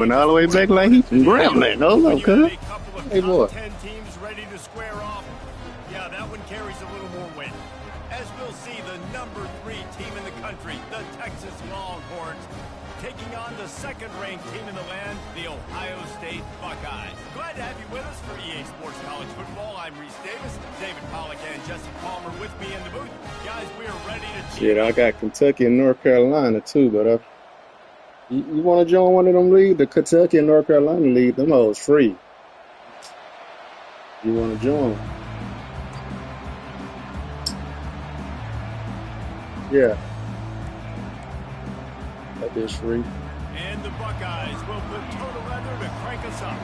Went all the way back like he from Grambling. Hold on, cuz. Hey, boy. 10 teams ready to square off. Yeah, that one carries a little more weight. As we'll see, the number 3 team in the country, the Texas Longhorns, taking on the second-ranked team in the land, the Ohio State Buckeyes. Glad to have you with us for EA Sports College Football. I'm Reese Davis, David Pollack, and Jesse Palmer with me in the booth. Guys, we are ready to... Shit, I got Kentucky and North Carolina, too, but you want to join one of them leagues? The Kentucky and North Carolina league, them hoes free. You want to join? Yeah. That is free. And the Buckeyes will put total weather to crank us up.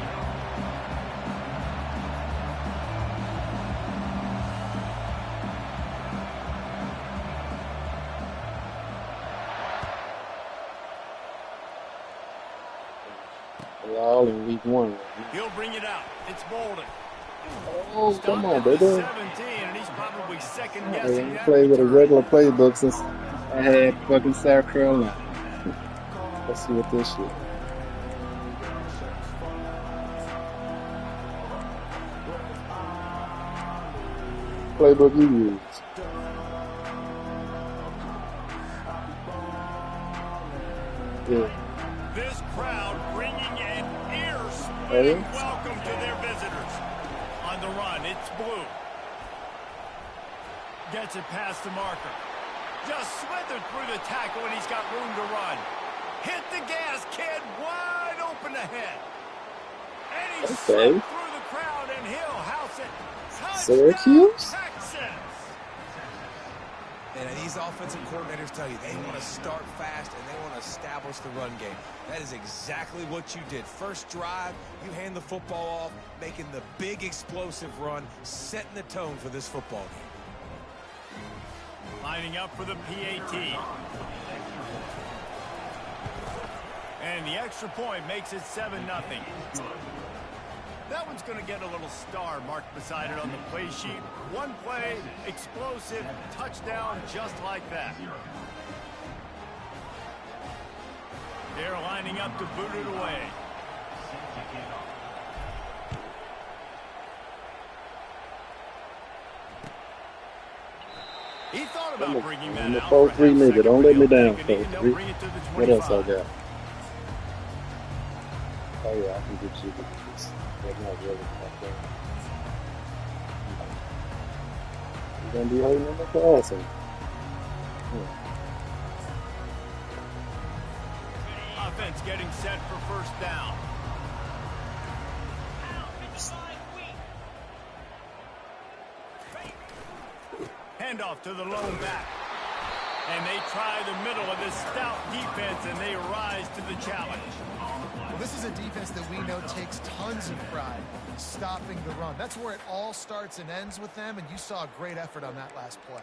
We're all in week 1. He'll bring it out. It's Bolden. Oh, come on, baby. 17, and he's probably second guessing that. Played with a regular playbook since I had fucking South Carolina. Let's see what this shit. Playbook you use. Yeah. This crowd bringing an ear-splitting welcome to their visitors. On the run, it's Blue. Gets it past the marker. Just slithered through the tackle, and he's got room to run. Hit the gas, kid. Wide open ahead. And he slipped through the crowd, and he'll house it. Syracuse? Texas. And these offensive coordinators tell you they want to start fast and they want to establish the run game. That is exactly what you did. First drive, you hand the football off, making the big explosive run, setting the tone for this football game. Lining up for the PAT. And the extra point makes it 7-0. That one's going to get a little star marked beside it on the play sheet. One play, explosive, touchdown, just like that. They're lining up to boot it away. He thought about bringing that out. I'm a 4-3 nigga. Don't let me down, 4-3. What else I got? Oh, yeah, I can get you this. That's not really okay. You're going to be holding them up for awesome. Offense getting set for first down. Handoff to the lone back. And they try the middle of this stout defense, and they rise to the challenge. Well, this is a defense that we know takes tons of pride stopping the run. That's where it all starts and ends with them, and you saw a great effort on that last play.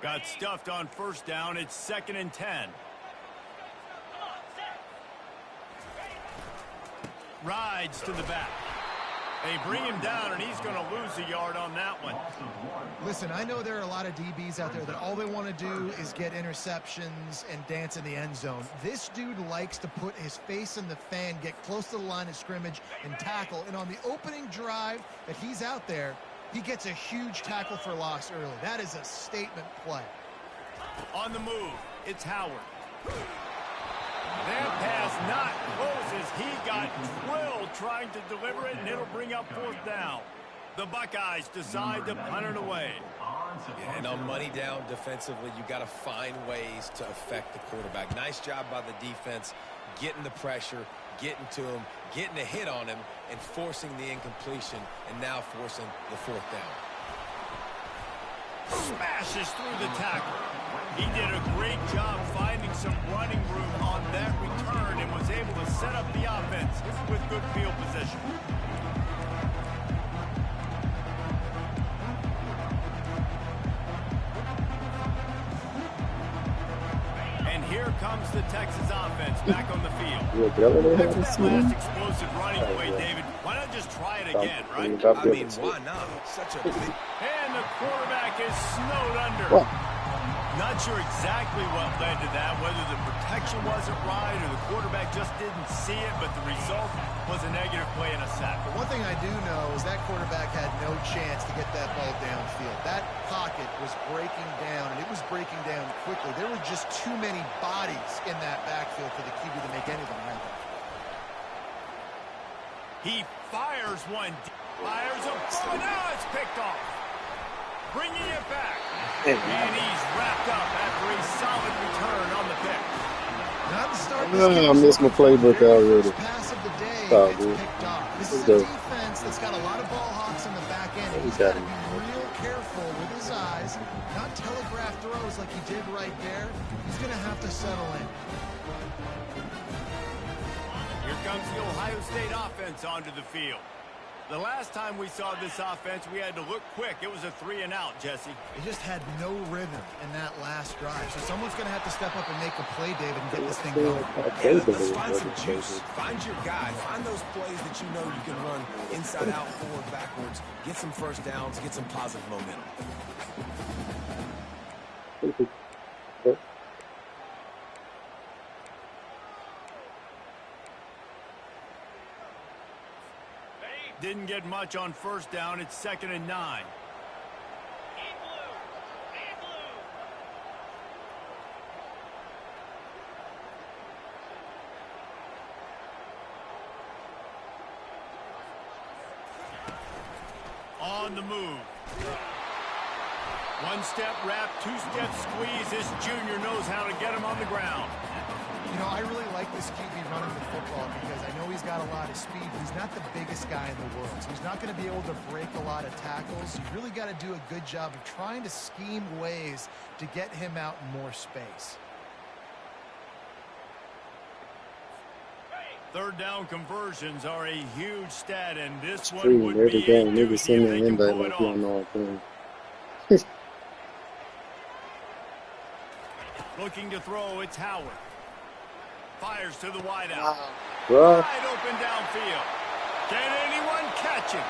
Got stuffed on first down. It's 2nd and 10. Rides to the back. They bring him down, and he's going to lose a yard on that one. Listen, I know there are a lot of DBs out there that all they want to do is get interceptions and dance in the end zone. This dude likes to put his face in the fan, get close to the line of scrimmage, and tackle. And on the opening drive that he's out there, he gets a huge tackle for loss early. That is a statement play. On the move, it's Howard. That pass not close as he got drilled trying to deliver it, and it'll bring up 4th down. The Buckeyes decide to punt it away. And on money down defensively, you got to find ways to affect the quarterback. Nice job by the defense, getting the pressure, getting to him, getting a hit on him, and forcing the incompletion, and now forcing the 4th down. Smashes through the tackle. He did a great job finding some running room on that return and was able to set up the offense with good field position. And here comes the Texas offense back on the field. After that last explosive running play, David, why not just try it again, right? I mean, why not? Such a big... And the quarterback is snowed under. Not sure exactly what led to that, whether the protection wasn't right or the quarterback just didn't see it, but the result was a negative play and a sack. But one thing I do know is that quarterback had no chance to get that ball downfield. That pocket was breaking down, and it was breaking down quickly. There were just too many bodies in that backfield for the QB to make anything happen. He fires one, fires a ball, now it's picked off. Bringing it back. And he's wrapped up after a solid return on the pick. Not to start I missed my playbook already. Pass of the day Oh, gets dude. picked off. This is a defense that's got a lot of ball hawks in the back end. He's got to be real careful with his eyes, not telegraph throws like he did right there. He's going to have to settle in. Here comes the Ohio State offense onto the field. The last time we saw this offense, we had to look quick. It was a 3-and-out, Jesse. They just had no rhythm in that last drive. So someone's going to have to step up and make a play, David, and get this thing going. Yeah, let's find some juice. Find your guy. Find those plays that you know you can run inside out, forward, backwards. Get some first downs. Get some positive momentum. Didn't get much on first down. It's 2nd and 9. On the move. One-step wrap, two-step squeeze. This junior knows how to get him on the ground. You know, I really like this QB running the football because I know he's got a lot of speed, but he's not the biggest guy in the world. So he's not going to be able to break a lot of tackles. You really got to do a good job of trying to scheme ways to get him out in more space. Third down conversions are a huge stat, and this one would every be game, a niggas doozy send if me they an can invite pull it like you off. don't know what I'm doing. Looking to throw, it's Howard. Fires to the wideout. Bro. Wide open downfield. Can anyone catch him?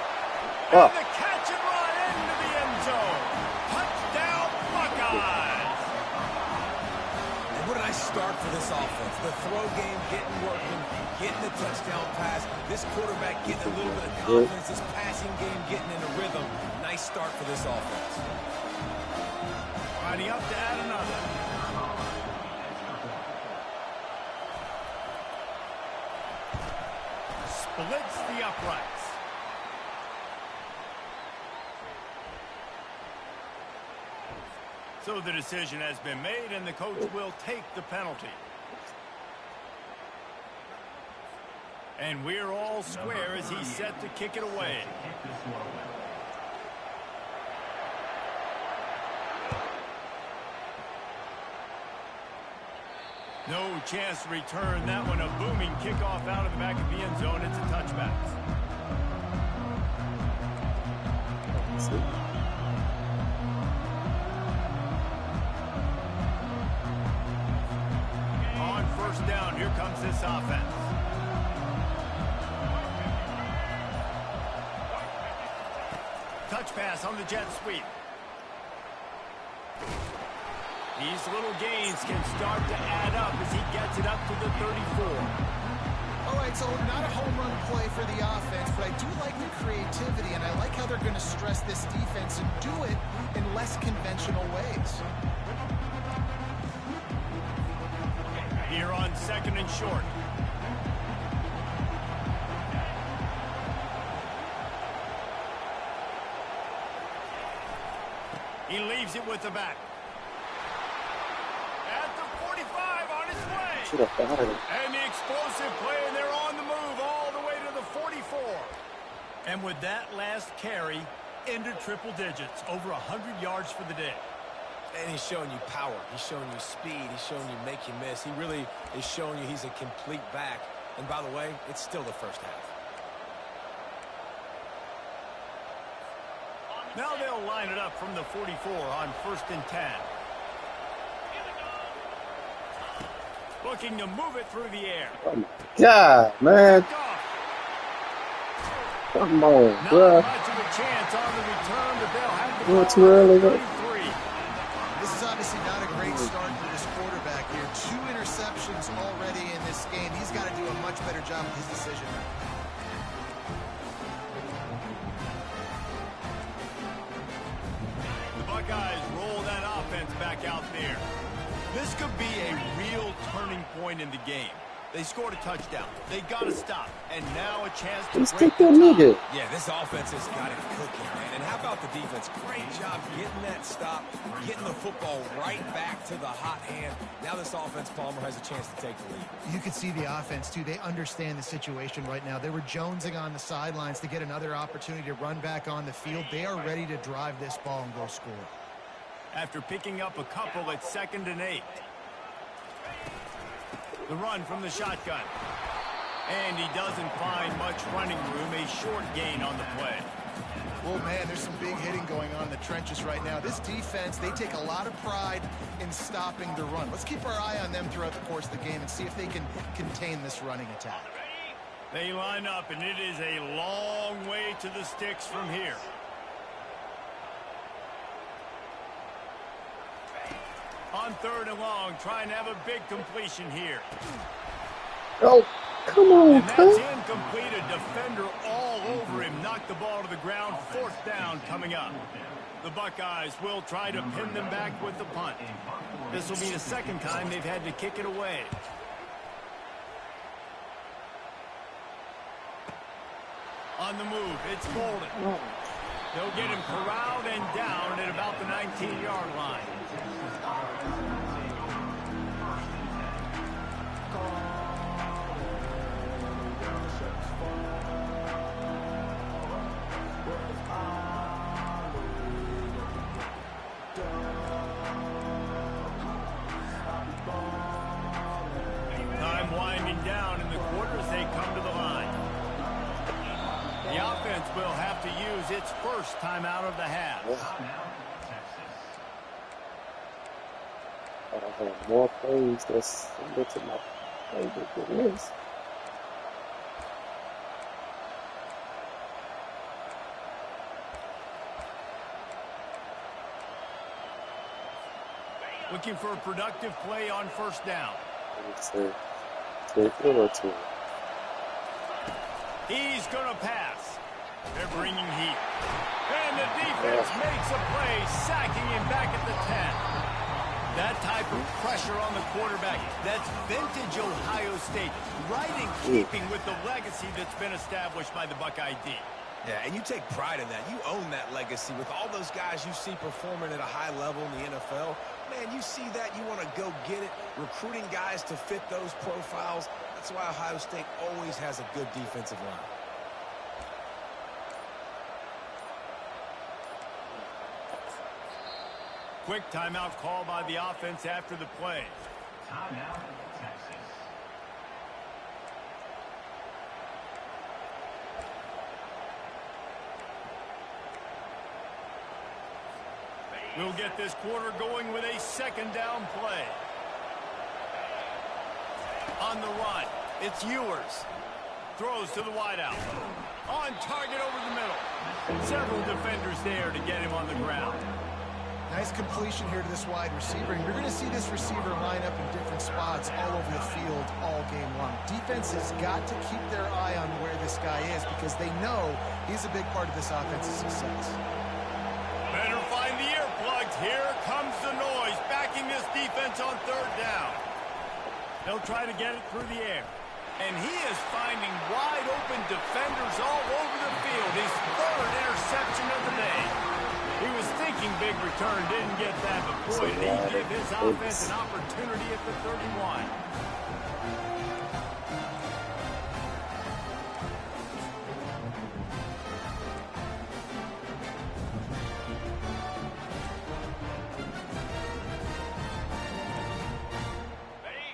Oh. And the catch and run into the end zone. Touchdown, Buckeyes. And what a nice start for this offense. The throw game getting working, getting the touchdown pass. This quarterback getting a little bit of confidence. This passing game getting in a rhythm. Nice start for this offense. Riding up to add another. Splits the uprights. So the decision has been made, and the coach will take the penalty. And we're all square as he's set to kick it away. No chance to return that one. A booming kickoff out of the back of the end zone. It's a touchback. On first down, here comes this offense. Touch pass on the jet sweep. These little gains can start to add up as he gets it up to the 34. All right, so not a home run play for the offense, but I do like the creativity, and I like how they're going to stress this defense and do it in less conventional ways. Here on 2nd and short. He leaves it with the back. At the 45 on his way. And the explosive play, and they're on the move all the way to the 44. And with that last carry, into triple digits, over 100 yards for the day. And he's showing you power. He's showing you speed. He's showing you make you miss. He really is showing you he's a complete back. And by the way, it's still the first half. Now they'll line it up from the 44 on 1st and 10. Looking to move it through the air. Oh my God, man. Come on, Not bro. much of a chance on the return, but they'll have to Well, too early, though. 33. This is obviously not a great start for this quarterback here. 2 interceptions already in this game. He's got to do a much better job with his decision. The Buckeyes roll that offense back out there. This could be a real turning point in the game. They scored a touchdown. They got to stop. And now a chance to break the tie. Yeah, this offense has got it cooking, man. And how about the defense? Great job getting that stop, getting the football right back to the hot hand. Now this offense, Palmer, has a chance to take the lead. You could see the offense, too. They understand the situation right now. They were jonesing on the sidelines to get another opportunity to run back on the field. They are ready to drive this ball and go score. After picking up a couple at 2nd and 8. The run from the shotgun. And he doesn't find much running room. A short gain on the play. Well, man, there's some big hitting going on in the trenches right now. This defense, they take a lot of pride in stopping the run. Let's keep our eye on them throughout the course of the game and see if they can contain this running attack. They line up, and it is a long way to the sticks from here. On 3rd and long, trying to have a big completion here. Oh, come on, and that's incomplete. A defender all over him. Knocked the ball to the ground. 4th down coming up. The Buckeyes will try to pin them back with the punt. This will be the 2nd time they've had to kick it away. On the move, it's Bolden. They'll get him corralled and down at about the 19-yard line. Time winding down in the quarter as they come to the line. The offense will have to use its first timeout of the half. I have more plays that's similar to my favorite list. Looking for a productive play on 1st down. Let's see. 2 or 2. He's going to pass. They're bringing heat. And the defense makes a play, sacking him back at the 10. That type of pressure on the quarterback, that's vintage Ohio State, right in keeping with the legacy that's been established by the Buckeye D. Yeah, and you take pride in that. You own that legacy with all those guys you see performing at a high level in the NFL. Man, you see that, you want to go get it, recruiting guys to fit those profiles. That's why Ohio State always has a good defensive line. Quick timeout call by the offense after the play. Timeout, Texas. We'll get this quarter going with a 2nd down play. On the run, it's Ewers. Throws to the wideout. On target over the middle. Several defenders there to get him on the ground. Nice completion here to this wide receiver. And you're going to see this receiver line up in different spots all over the field all game long. Defense has got to keep their eye on where this guy is because they know he's a big part of this offense's success. Better find the earplugs. Here comes the noise, backing this defense on 3rd down. They'll try to get it through the air. And he is finding wide open defenders all over the field. His 3rd interception of the day. He was thinking big return, didn't get that, but boy, did he give his offense an opportunity at the 31.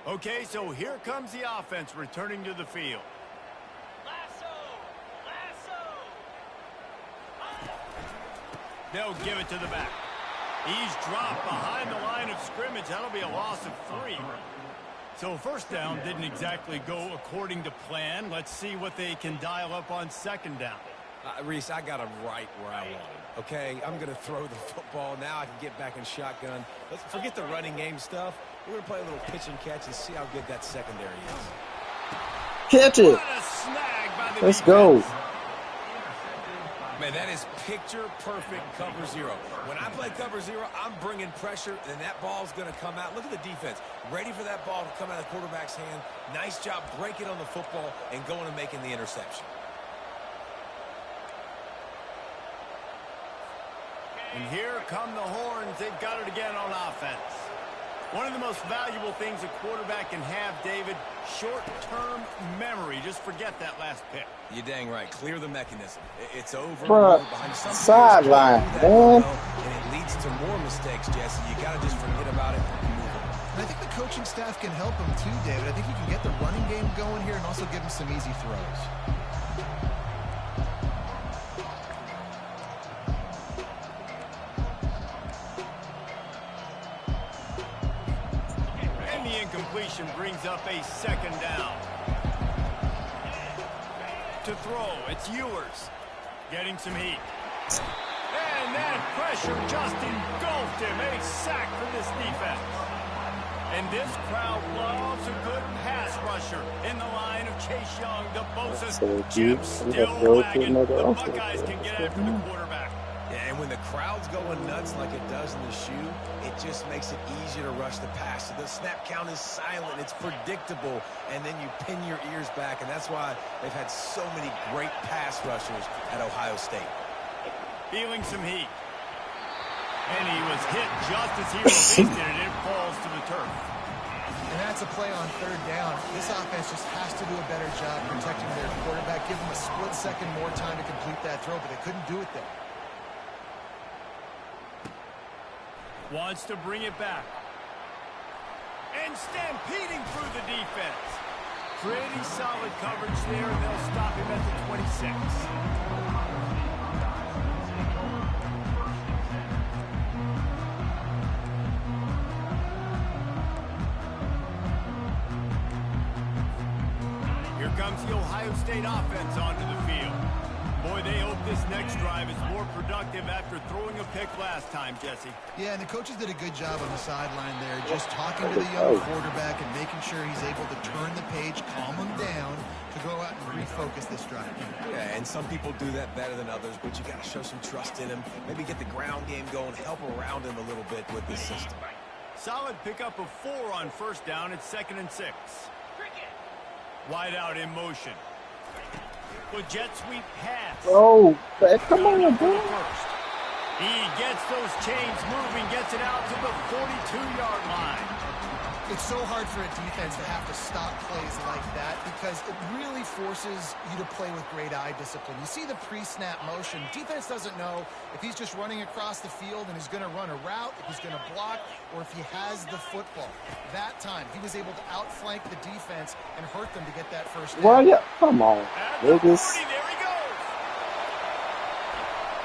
Okay, so here comes the offense returning to the field. They'll give it to the back. He's dropped behind the line of scrimmage. That'll be a loss of 3. So 1st down didn't exactly go according to plan. Let's see what they can dial up on 2nd down. Reese, I got him right where I want him. Okay, I'm going to throw the football. Now I can get back in shotgun. Let's forget the running game stuff. We're going to play a little pitch and catch and see how good that secondary is. Catch it. What a snag by the Let's defense. go. Man, that is picture-perfect cover zero. When I play cover zero, I'm bringing pressure, and that ball's going to come out. Look at the defense. Ready for that ball to come out of the quarterback's hand. Nice job breaking on the football and going and making the interception. And here come the horns. They've got it again on offense. One of the most valuable things a quarterback can have, David, short-term memory. Just forget that last pick. You're dang right. Clear the mechanism. It's over. Bruh, Behind some sideline, man. And it leads to more mistakes, Jesse. You got to just forget about it and move on. And I think the coaching staff can help him too, David. I think he can get the running game going here and also give him some easy throws. Incompletion brings up a second down. To throw, it's Ewers. Getting some heat. And that pressure just engulfed him. A sack for this defense. And this crowd loves a good pass rusher in the line of Chase Young. The Bosa Jim still wagging. The Buckeyes can get after the quarterback. Yeah, and when the crowd's going nuts like it does in the shoe, it just makes it easier to rush the pass. So the snap count is silent. It's predictable. And then you pin your ears back. And that's why they've had so many great pass rushers at Ohio State. Feeling some heat. And he was hit just as he released it, and it falls to the turf. And that's a play on third down. This offense just has to do a better job protecting their quarterback. Give them a split second more time to complete that throw, but they couldn't do it there. Wants to bring it back. And stampeding through the defense. Pretty solid coverage there, and they'll stop him at the 26. Here comes the Ohio State offense onto the field. Boy, they hope this next drive is more productive after throwing a pick last time, Jesse. Yeah, and the coaches did a good job on the sideline there, just talking to the young quarterback and making sure he's able to turn the page, calm him down, to go out and refocus this drive. Yeah, and some people do that better than others, but you got to show some trust in him. Maybe get the ground game going, help around him a little bit with this system. Solid pickup of 4 on first down. It's 2nd and 6. Wide out in motion. With jet sweep pass. Oh, come on, bro. He gets those chains moving, gets it out to the 42-yard line. It's so hard for a defense to have to stop plays like that because it really forces you to play with great eye discipline. You see the pre-snap motion. Defense doesn't know if he's just running across the field and he's going to run a route, if he's going to block, or if he has the football. That time, he was able to outflank the defense and hurt them to get that first down. Well, yeah, come on. At the 40, there he goes.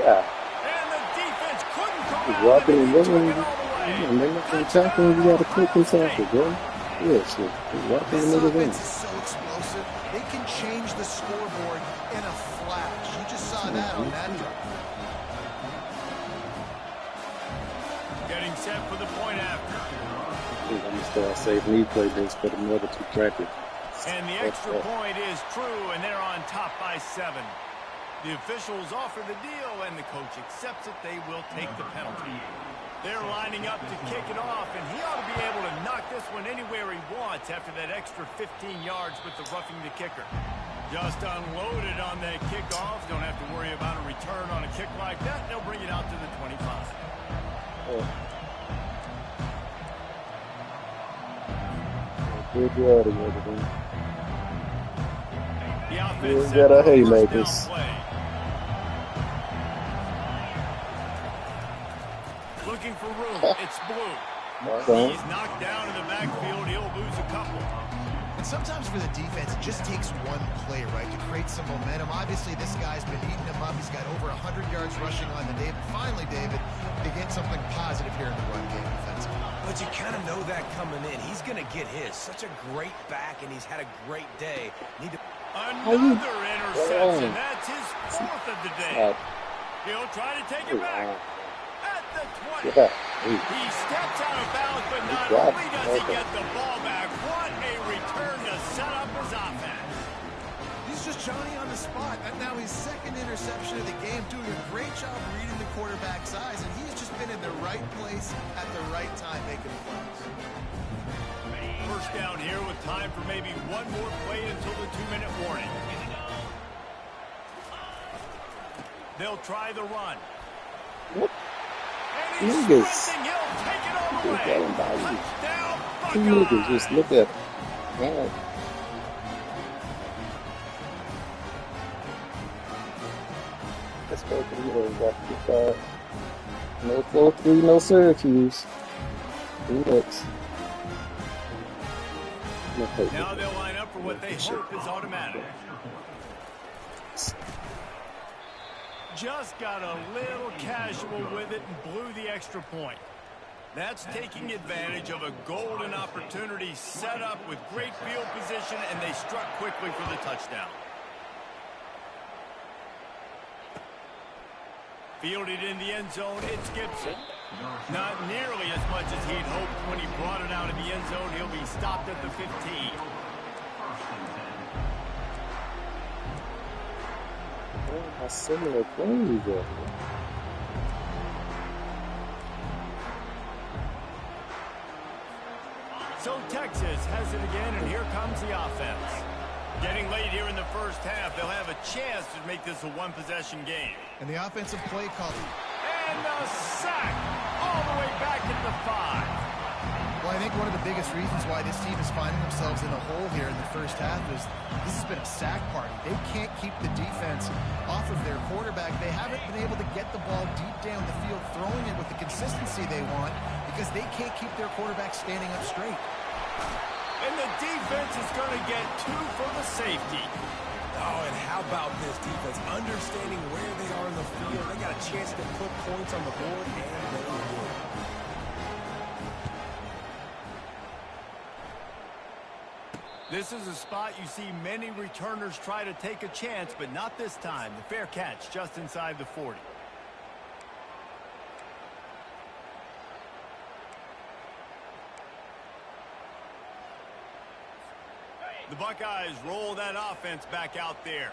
Yeah. And the defense couldn't come He's out walking and and he took running. it all the way. And they're not going to tackle him. You got to cook this after, bro. Yeah, shit. He's walking This and moving offense in. is so explosive. They can change the scoreboard in a flash. You just saw that on that drive. Getting set for the point after. I'm going to start saving these playbooks for the mother to track it. And the extra point is true, and they're on top by 7. The officials offer the deal, and the coach accepts it. They will take the penalty. They're lining up to kick it off, and he ought to be able to knock this one anywhere he wants after that extra 15 yards with the roughing the kicker. Just unloaded on that kickoff. Don't have to worry about a return on a kick like that. They'll bring it out to the 25. Good job, everyone. The offense We got our set for a first haymakers. down play. Looking for room. It's Blue. Okay. He's knocked down in the backfield. He'll lose a couple. And sometimes for the defense, it just takes one play, right, to create some momentum. Obviously, this guy's been eating him up. He's got over 100 yards rushing on the day. But finally, David, they get something positive here in the run game defensively. But you kind of know that coming in. He's going to get his. Such a great back, and he's had a great day. Another interception. That's his 4th of the day. He'll try to take it back. At the 20. Yeah. He steps out of bounds, but not dropped only it. does he get the ball back, what a return to set up his offense. He's just Johnny on the spot. And now his second interception of the game, doing a great job reading the quarterback's eyes, and he's just been in the right place at the right time making plays. First down here with time for maybe one more play until the 2-minute warning. They'll try the run. What? And he's Niggas. sprinting. He'll take it all the way. Touchdown, Two niggas just Buckeyes. look at it. Wow. Let's go 3 No 4-3, no Syracuse. 3 looks. Now they'll line up for what they hope is automatic. Just got a little casual with it and blew the extra point. That's taking advantage of a golden opportunity set up with great field position, and they struck quickly for the touchdown. Fielded in the end zone, it's Gibson. Not nearly as much as he'd hoped when he brought it out of the end zone. He'll be stopped at the 15. A similar plays there. So Texas has it again, and here comes the offense. Getting late here in the first half, they'll have a chance to make this a one-possession game. And the offensive play call. And a sack all the way back at the 5. Well, I think one of the biggest reasons why this team is finding themselves in a hole here in the first half is this has been a sack party. They can't keep the defense off of their quarterback. They haven't been able to get the ball deep down the field, throwing it with the consistency they want because they can't keep their quarterback standing up straight. And the defense is going to get 2 for the safety. Oh, and how about this defense? Understanding where they are in the field. They got a chance to put points on the board, and they did. This is a spot you see many returners try to take a chance, but not this time. The fair catch just inside the 40. The Buckeyes roll that offense back out there.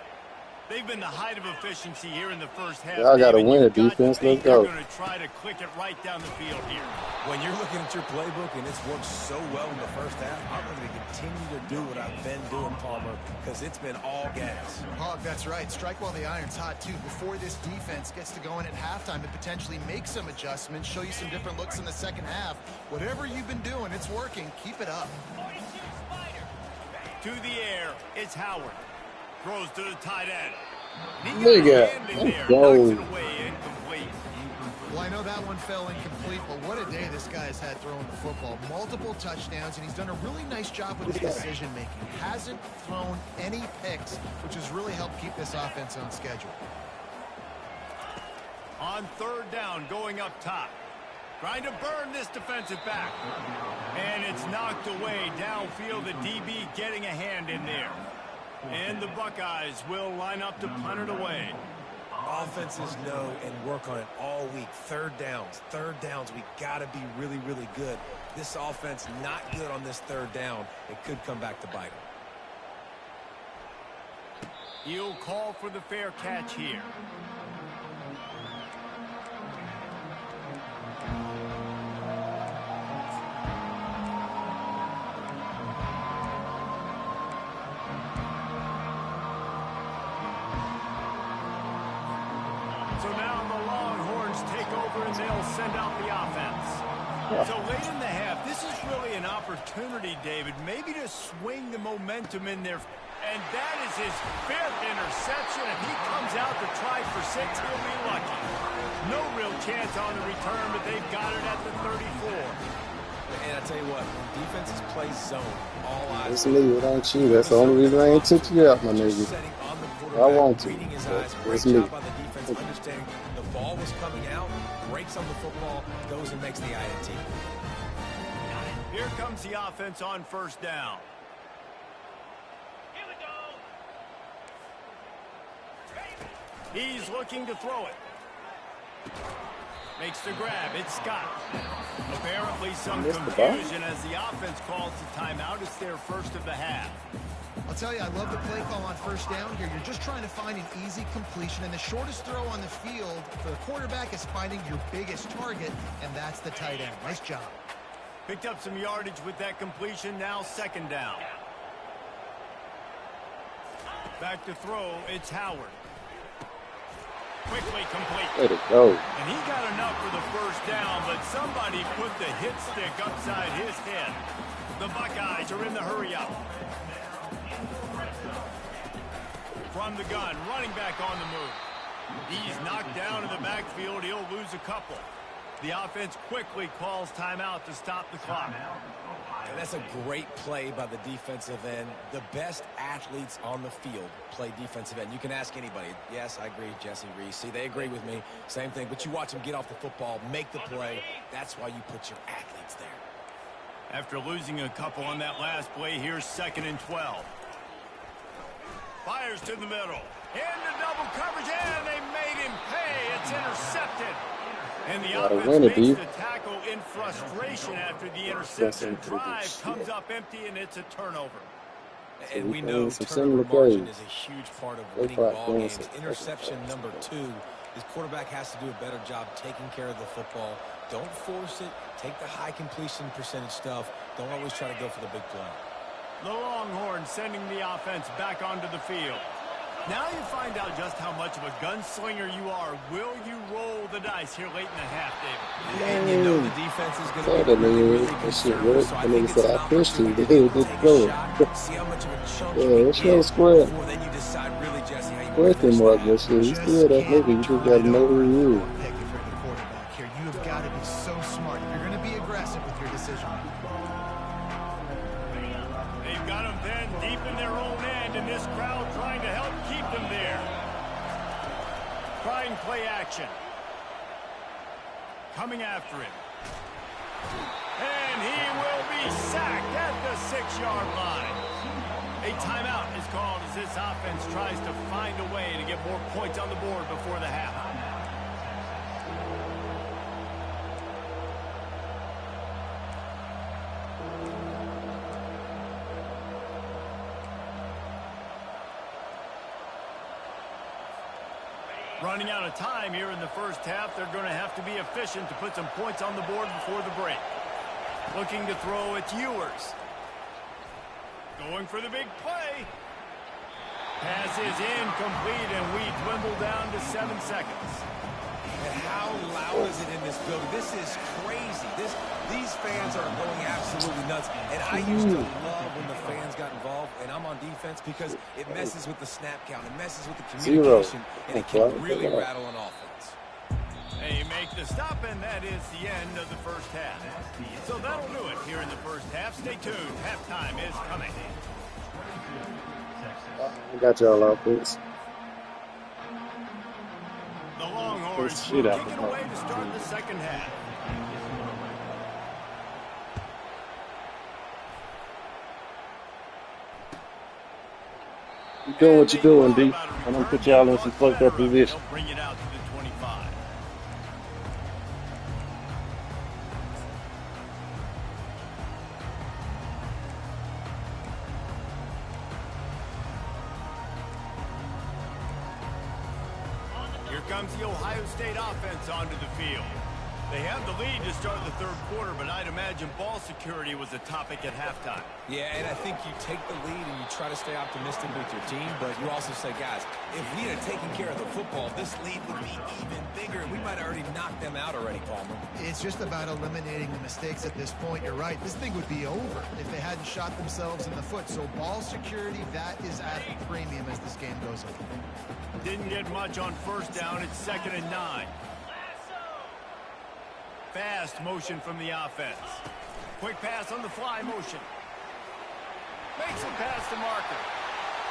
They've been the height of efficiency here in the first half. Y'all got to win it, You've got to defense. think Let's go. They're going to try to click it right down the field here. When you're looking at your playbook and it's worked so well in the first half, I'm going to continue to do what I've been doing, Palmer, because it's been all gas. Hog, that's right. Strike while the iron's hot, too. Before this defense gets to go in at halftime and potentially make some adjustments, show you some different looks in the second half. Whatever you've been doing, it's working. Keep it up. To the air, it's Howard. Throws to the tight end. Nigga, let's go. Knocks it away, incomplete. Well, I know that one fell incomplete, but what a day this guy has had throwing the football. Multiple touchdowns, and he's done a really nice job with his decision-making. Hasn't thrown any picks, which has really helped keep this offense on schedule. On third down, going up top. Trying to burn this defensive back. And it's knocked away downfield. The DB getting a hand in there. And the Buckeyes will line up to punt it away. Offenses know and work on it all week. Third downs, we got to be really, really good. This offense not good on this third down. It could come back to bite them. He'll call for the fair catch here. So now the Longhorns take over and they'll send out the offense. So late in the half, this is really an opportunity, David, maybe to swing the momentum in there. And that is his 5th interception. If he comes out to try for 6, he'll be lucky. No real chance on the return, but they've got it at the 34. And I tell you what, when defenses play zone, all eyes. It's me, it ain't you. That's the only reason I ain't took you out, my nigga. I want to. Reading his eyes, great It's me. job by the defense, understanding the ball was coming out, breaks on the football, goes and makes the INT. Here comes the offense on first down. Here we go. He's looking to throw it. Makes the grab. It's Scott. Apparently some Missed the ball. confusion as the offense calls the timeout. It's their first of the half. I'll tell you, I love the play call on first down here. You're just trying to find an easy completion, and the shortest throw on the field for the quarterback is finding your biggest target, and that's the tight end. Nice job. Picked up some yardage with that completion. Now second down. Back to throw. It's Howard. Quickly complete. Let it go. And he got enough for the first down, but somebody put the hit stick upside his head. The Buckeyes are in the hurry-up. From the gun, running back on the move. He's knocked down in the backfield. He'll lose a couple. The offense quickly calls timeout to stop the clock. And that's a great play by the defensive end. The best athletes on the field play defensive end. You can ask anybody. Yes, I agree, Jesse Reese. See, they agree with me. Same thing. But you watch them get off the football, make the play. That's why you put your athletes there. After losing a couple on that last play, here's 2nd and 12. Fires to the middle. Into double coverage, and they made him pay. It's intercepted. And the offense makes the tackle in frustration after the interception. Drive comes up empty, and it's a turnover. And we know turnover margin is a huge part of winning ball games. Interception number 2. This quarterback has to do a better job taking care of the football. Don't force it. Take the high completion percentage stuff. Don't always try to go for the big play. The Longhorns sending the offense back onto the field. Now you find out just how much of a gunslinger you are. Will you roll the dice here late in the half, David? And you know the defense is going to be really concerned. So I think it's I pushed him. See how much of a chunk you can get before then you decide really, Jesse, how you want to finish the game. He's still that nigga. You just got to know who he is. Pick if you're the quarterback here. You have got to be so smart if you're going to be aggressive with your decision. They've got them then deep in their own end, and this crowd trying to help keep them there. Trying play action. Coming after him. And he will be sacked at the 6-yard line. A timeout is called as this offense tries to find a way to get more points on the board before the half. Running out of time here in the first half. They're going to have to be efficient to put some points on the board before the break. Looking to throw, it's Ewers. Going for the big play. Pass is incomplete, and we dwindle down to 7 seconds. And how loud is it in this building? This is crazy. These fans are going absolutely nuts. And I used to love when the fans got involved, and I'm on defense because it messes with the snap count. It messes with the communication, and it can really rattle an offense. They make the stop, and that is the end of the first half. So that'll do it here in the first half. Stay tuned. Halftime is coming. I got y'all off this. The Longhorns will kick it away to start the second half. You doing what you doing, D. I'm gonna put y'all in some fucked up position. They'll bring it out to the 25. Here comes the Ohio State offense onto the field. They have the lead to start the third quarter, but I'd imagine ball security was a topic at halftime. Yeah, and I think you take the lead and you try to stay optimistic with your team, but you also say, guys, if we had taken care of the football, this lead would be even bigger. We might have already knocked them out already, Palmer. It's just about eliminating the mistakes at this point. You're right. This thing would be over if they hadn't shot themselves in the foot. So ball security, that is at a premium as this game goes on. Didn't get much on first down. It's 2nd and 9. Fast motion from the offense. Quick pass on the fly motion. Makes a pass to Marker.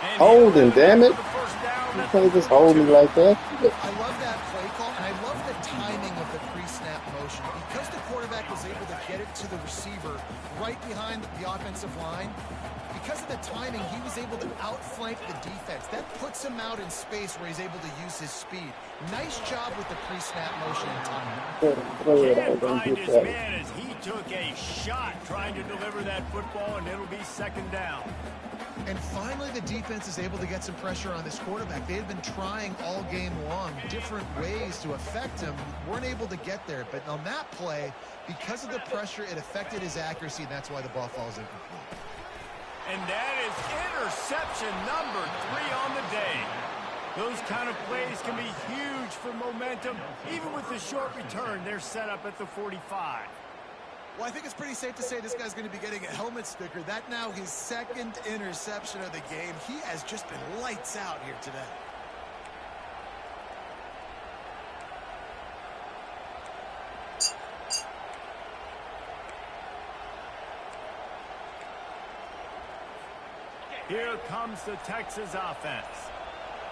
And Holding, damn it. You can't just hold me like that. I love that play call, and I love the timing of the pre-snap motion. Because the quarterback was able to get it to the receiver right behind the offensive line, because of the timing, he was able to outflank the defense. That puts him out in space where he's able to use his speed. Nice job with the pre-snap motion and timing. Can't find his man as he took a shot trying to deliver that football, and it'll be second down. And finally, the defense is able to get some pressure on this quarterback. They had been trying all game long different ways to affect him. Weren't able to get there. But on that play, because of the pressure, it affected his accuracy, and that's why the ball falls incomplete. And that is interception number 3 on the day. Those kind of plays can be huge for momentum. Even with the short return, they're set up at the 45. Well, I think it's pretty safe to say this guy's going to be getting a helmet sticker. That now his second interception of the game. He has just been lights out here today. Here comes the Texas offense.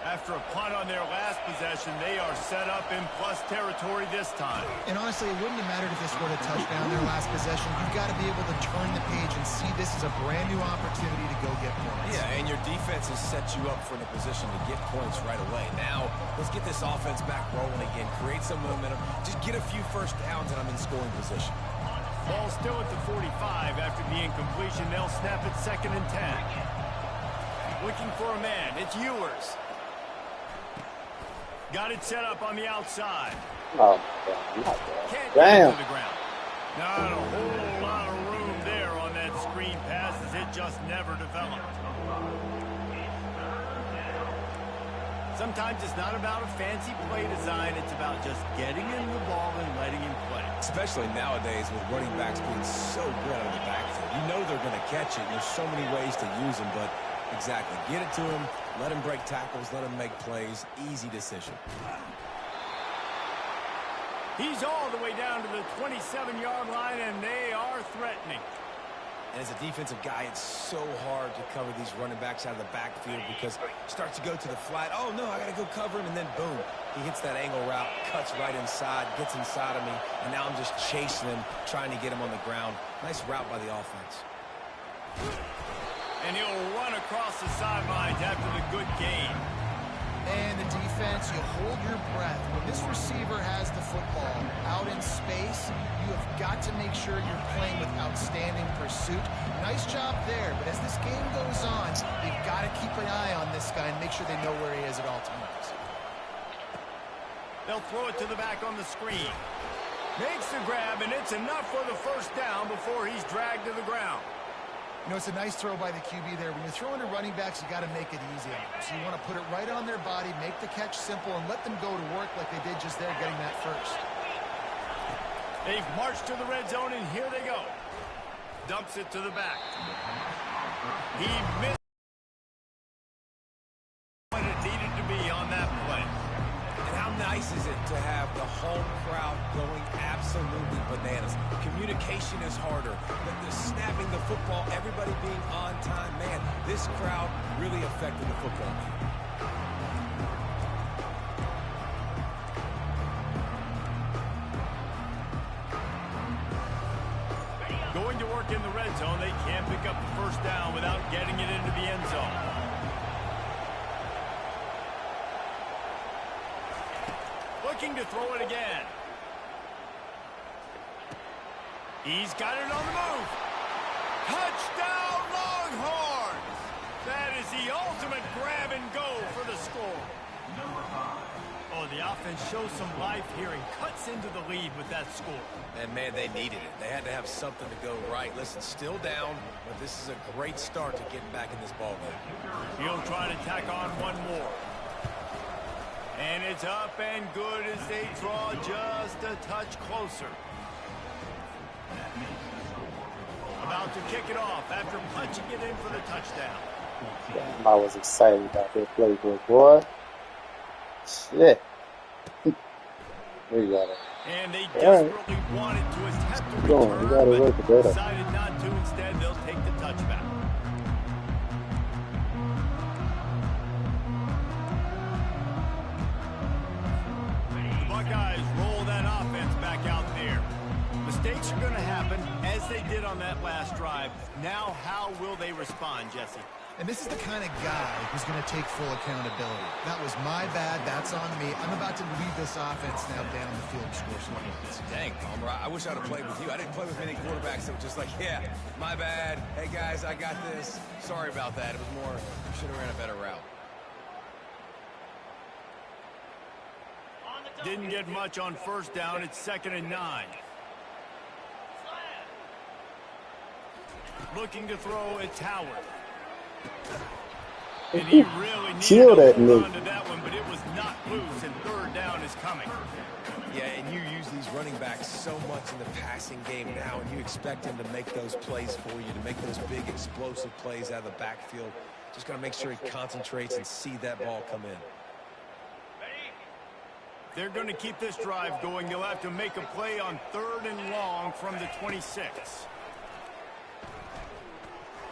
After a punt on their last possession, they are set up in plus territory this time. And honestly, it wouldn't have mattered if they scored a touchdown their last possession. You've got to be able to turn the page and see this as a brand new opportunity to go get points. Yeah, and your defense has set you up for a position to get points right away. Now, let's get this offense back rolling again, create some momentum, just get a few first downs, and I'm in scoring position. Ball still at the 45 after the incompletion. They'll snap it 2nd and 10. Looking for a man. It's Ewers. Got it set up on the outside. Oh, Can't damn. get to the ground. Not a whole lot of room there on that screen pass as it just never developed. Sometimes it's not about a fancy play design. It's about just getting him the ball and letting him play. Especially nowadays with running backs being so good out of the backfield. You know they're going to catch it. There's so many ways to use them, but exactly. Get it to him. Let him break tackles. Let him make plays. Easy decision. He's all the way down to the 27-yard line, and they are threatening. And as a defensive guy, it's so hard to cover these running backs out of the backfield because it starts to go to the flat. Oh, no, I got to go cover him, and then boom. He hits that angle route, cuts right inside, gets inside of me, and now I'm just chasing him, trying to get him on the ground. Nice route by the offense. And he'll run across the sidelines after the good gain. And the defense, you hold your breath. When this receiver has the football out in space, you have got to make sure you're playing with outstanding pursuit. Nice job there, but as this game goes on, you've got to keep an eye on this guy and make sure they know where he is at all times. They'll throw it to the back on the screen. Makes the grab, and it's enough for the first down before he's dragged to the ground. You know, it's a nice throw by the QB there. When you're throwing to running backs, you got to make it easy on them. So you want to put it right on their body, make the catch simple, and let them go to work like they did just there, getting that first. They've marched to the red zone, and here they go. Dumps it to the back. He missed what it needed to be on that play. And how nice is it to have the home crowd going absolutely bananas? Communication is harder, but the snapping the football, everybody being on time, man, this crowd really affected the football game. Going to work in the red zone, they can't pick up the first down without getting it into the end zone. Looking to throw it again. He's got it on the move. Touchdown, Longhorns! That is the ultimate grab and go for the score. Oh, the offense shows some life here and cuts into the lead with that score. And, man, they needed it. They had to have something to go right. Listen, still down, but this is a great start to getting back in this ballgame. He'll try to tack on one more. And it's up and good as they draw just a touch closer. About to kick it off after punching it in for the touchdown. Damn, I was excited about that playbook, boy. Shit. We got it. And they desperately wanted to attempt to return, We gotta work it but better. decided not to. Instead, they'll take the touchback. The Buckeyes roll that offense back out there. Mistakes are going to happen, as as they did on that last drive, now how will they respond, Jesse? And this is the kind of guy who's going to take full accountability. That was my bad. That's on me. I'm about to lead this offense now down the field and score some points. Dang, Palmer, I wish I'd have played with you. I didn't play with many quarterbacks that were just like, yeah, my bad. Hey, guys, I got this. Sorry about that. It was more, you should have ran a better route. Didn't get much on first down. It's 2nd and 9. Looking to throw, it's Howard. And he really needed Chill to that hold nigga. on to that one, but it was not loose, and 3rd down is coming. Yeah, and you use these running backs so much in the passing game now, and you expect them to make those plays for you, to make those big explosive plays out of the backfield. Just got to make sure he concentrates and see that ball come in. They're going to keep this drive going. They'll have to make a play on 3rd and long from the 26.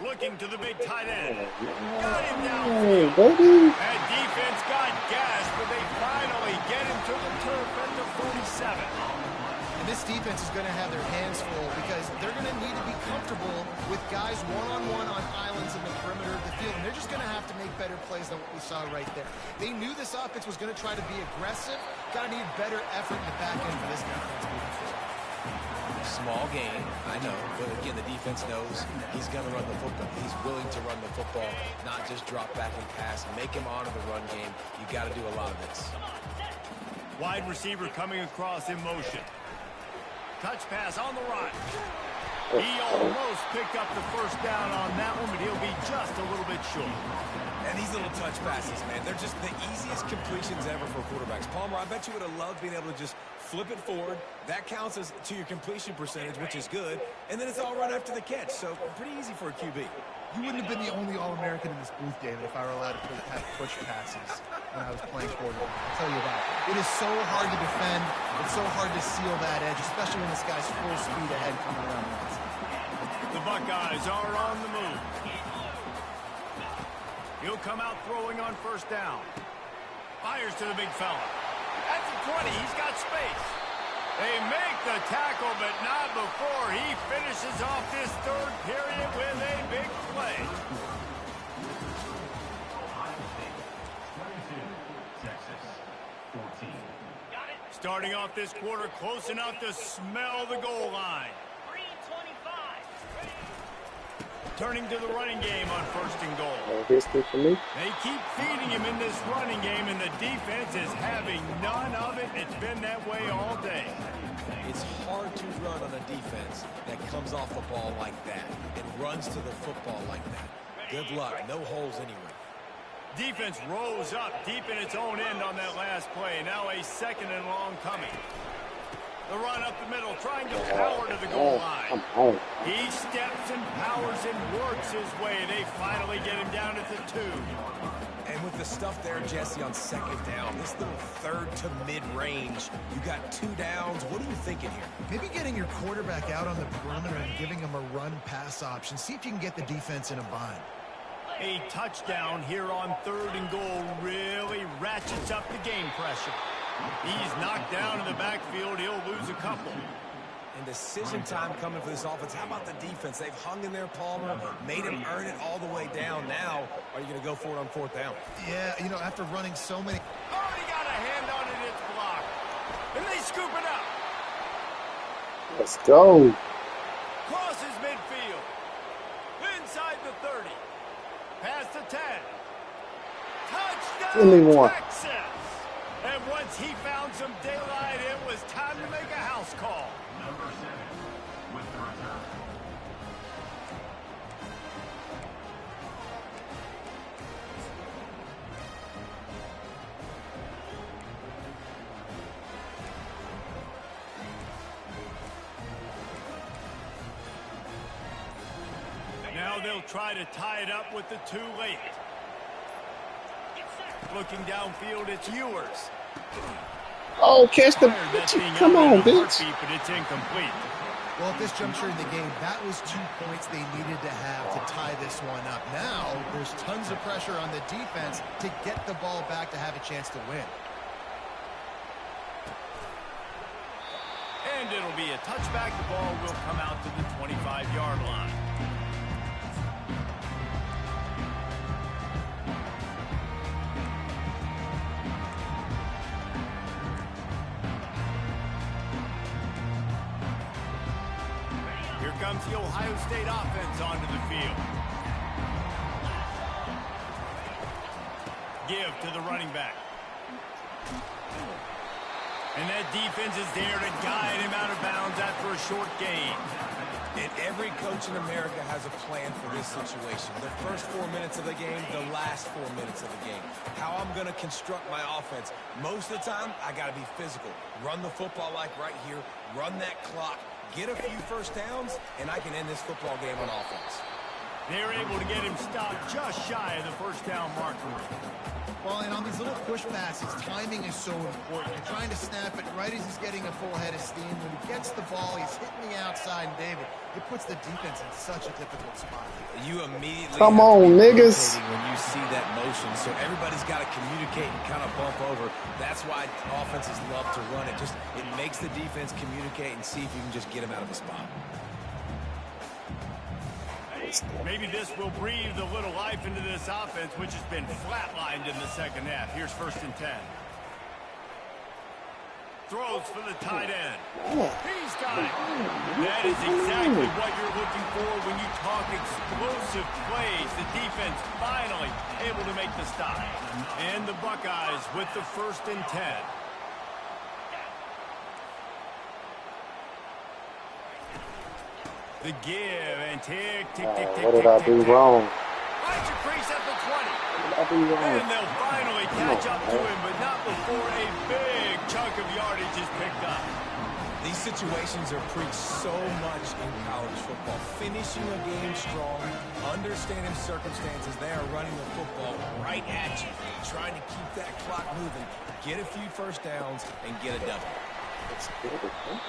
Looking to the big tight end. Got him Hey, downfield. baby. That defense got gas, but they finally get him to the turf at the 47. And this defense is going to have their hands full because they're going to need to be comfortable with guys one-on-one on islands in the perimeter of the field. And they're just going to have to make better plays than what we saw right there. They knew this offense was going to try to be aggressive. Got to need better effort in the back end for this defense moving forward. Small game, I know, but again, the defense knows he's going to run the football. He's willing to run the football, not just drop back and pass. Make him honor the run game. You got to do a lot of this. Wide receiver coming across in motion. Touch pass on the run. He almost picked up the 1st down on that one, but he'll be just a little bit short. And these little touch passes, man, they're just the easiest completions ever for quarterbacks. Palmer, I bet you would have loved being able to just flip it forward. That counts as to your completion percentage, which is good. And then it's all run after the catch, so pretty easy for a QB. You wouldn't have been the only All-American in this booth, David, if I were allowed to have push passes when I was playing quarterback. I'll tell you that. It is so hard to defend. It's so hard to seal that edge, especially when this guy's full speed ahead coming around the outside. The Buckeyes are on the move. He'll come out throwing on 1st down. Fires to the big fella. At the 20, he's got space. They make the tackle, but not before he finishes off this 3rd period with a big play. Ohio State, 22, Texas, 14. Starting off this quarter close enough to smell the goal line. Turning to the running game on 1st and goal. No history for me. They keep feeding him in this running game, and the defense is having none of it. It's been that way all day. It's hard to run on a defense that comes off the ball like that and runs to the football like that. Good luck. No holes anywhere. Defense rose up deep in its own end on that last play. Now a 2nd and long coming. The run up the middle, trying to power to the goal line. Come on. He steps and powers and works his way. They finally get him down at the 2. And with the stuff there, Jesse, on 2nd down, this little 3rd to mid-range, you got 2 downs. What are you thinking here? Maybe getting your quarterback out on the perimeter and giving him a run-pass option. See if you can get the defense in a bind. A touchdown here on 3rd and goal really ratchets up the game pressure. He's knocked down in the backfield. He'll lose a couple. And decision time coming for this offense. How about the defense? They've hung in there, Palmer, made him earn it all the way down. Now, are you going to go for it on 4th down? Yeah, you know, after running so many... Already got a hand on it. It's blocked. And they scoop it up. Let's go. Crosses midfield. Inside the 30. Past the 10. Touchdown, Give me one. Texas. And once he found some daylight, it was time to make a house call. Number 7, with the return. Now they'll try to tie it up with the 2 late. Looking downfield, it's Ewers. Oh, catch the Fired that bitch. thing Come out on, in a bitch. heartbeat, but it's incomplete. Well, at this juncture in the game, that was 2 points they needed to have to tie this one up. Now, there's tons of pressure on the defense to get the ball back to have a chance to win. And it'll That'll be a touchback. The ball will come out to the 25-yard line. Here comes the Ohio State offense onto the field. Give to the running back. And that defense is there to guide him out of bounds after a short gain. And every coach in America has a plan for this situation. The first 4 minutes of the game, the last 4 minutes of the game. How I'm going to construct my offense. Most of the time, I got to be physical. Run the football like right here. Run that clock. Get a few first downs, and I can end this football game on offense. They're able to get him stopped just shy of the first down marker. Well, and on these little push passes, timing is so important. You're trying to snap it right as he's getting a full head of steam. When he gets the ball, he's hitting the outside, and David, it puts the defense in such a difficult spot. You immediately Come on, niggas. when you see that motion, so everybody's got to communicate and kind of bump over. That's why offenses love to run it. It makes the defense communicate and see if you can just get him out of a spot. Maybe this will breathe a little life into this offense, which has been flatlined in the second half. Here's 1st and 10. Throws for the tight end. He's got it. That is exactly what you're looking for when you talk explosive plays. The defense finally able to make the stop. And the Buckeyes with the 1st and 10. The give and tick, tick, tick, tick, What did I do wrong? Finds your crease at the 20. What did I do wrong? And they'll finally catch up to him, but not before a big chunk of yardage is picked up. These situations are preached so much in college football. Finishing a game strong, understanding circumstances. They are running the football right at you, trying to keep that clock moving, get a few first downs, and get a double. That's good, huh?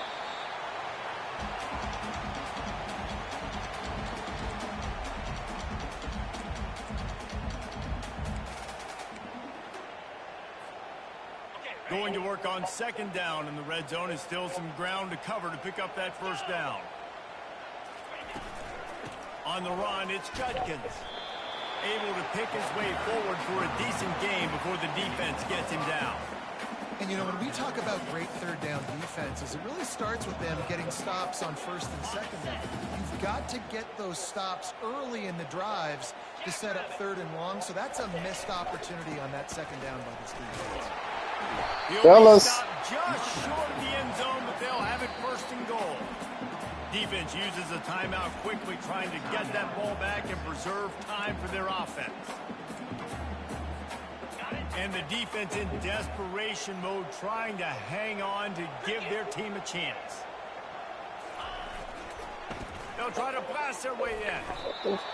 Going to work on 2nd down in the red zone. Is still some ground to cover to pick up that 1st down. On the run, it's Judkins. Able to pick his way forward for a decent game before the defense gets him down. And, you know, when we talk about great 3rd down defenses, it really starts with them getting stops on 1st and 2nd down. You've got to get those stops early in the drives to set up 3rd and long, so that's a missed opportunity on that 2nd down by this defense. Fellas. Just short of the end zone, but they'll have it 1st and goal. Defense uses a timeout quickly, trying to get that ball back and preserve time for their offense. And the defense in desperation mode, trying to hang on to give their team a chance. They'll try to blast their way in.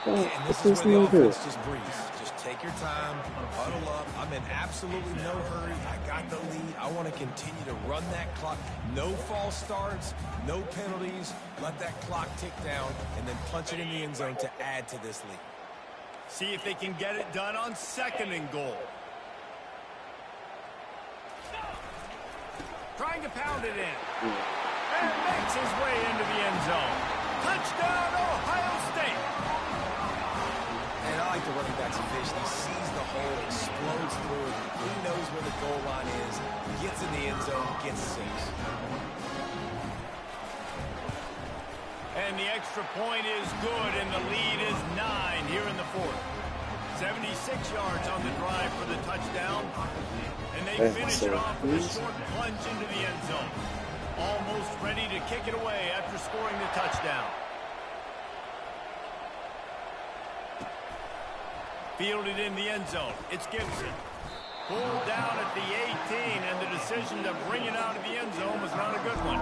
And this is where the offense just breathes. Just take your time, huddle up. I'm in absolutely no hurry. I got the lead. I want to continue to run that clock. No false starts, no penalties. Let that clock tick down, and then punch it in the end zone to add to this lead. See if they can get it done on 2nd and goal. Trying to pound it in. And makes his way into the end zone. Touchdown, Ohio State. And I like the running back's vision. He sees the hole, explodes through it. He knows where the goal line is. Gets in the end zone, gets 6. And the extra point is good, and the lead is 9 here in the 4th. 76 yards on the drive for the touchdown. And they finish it off with a short plunge into the end zone. Almost ready to kick it away after scoring the touchdown. Fielded in the end zone. It's Gibson. Pulled down at the 18, and the decision to bring it out of the end zone was not a good one.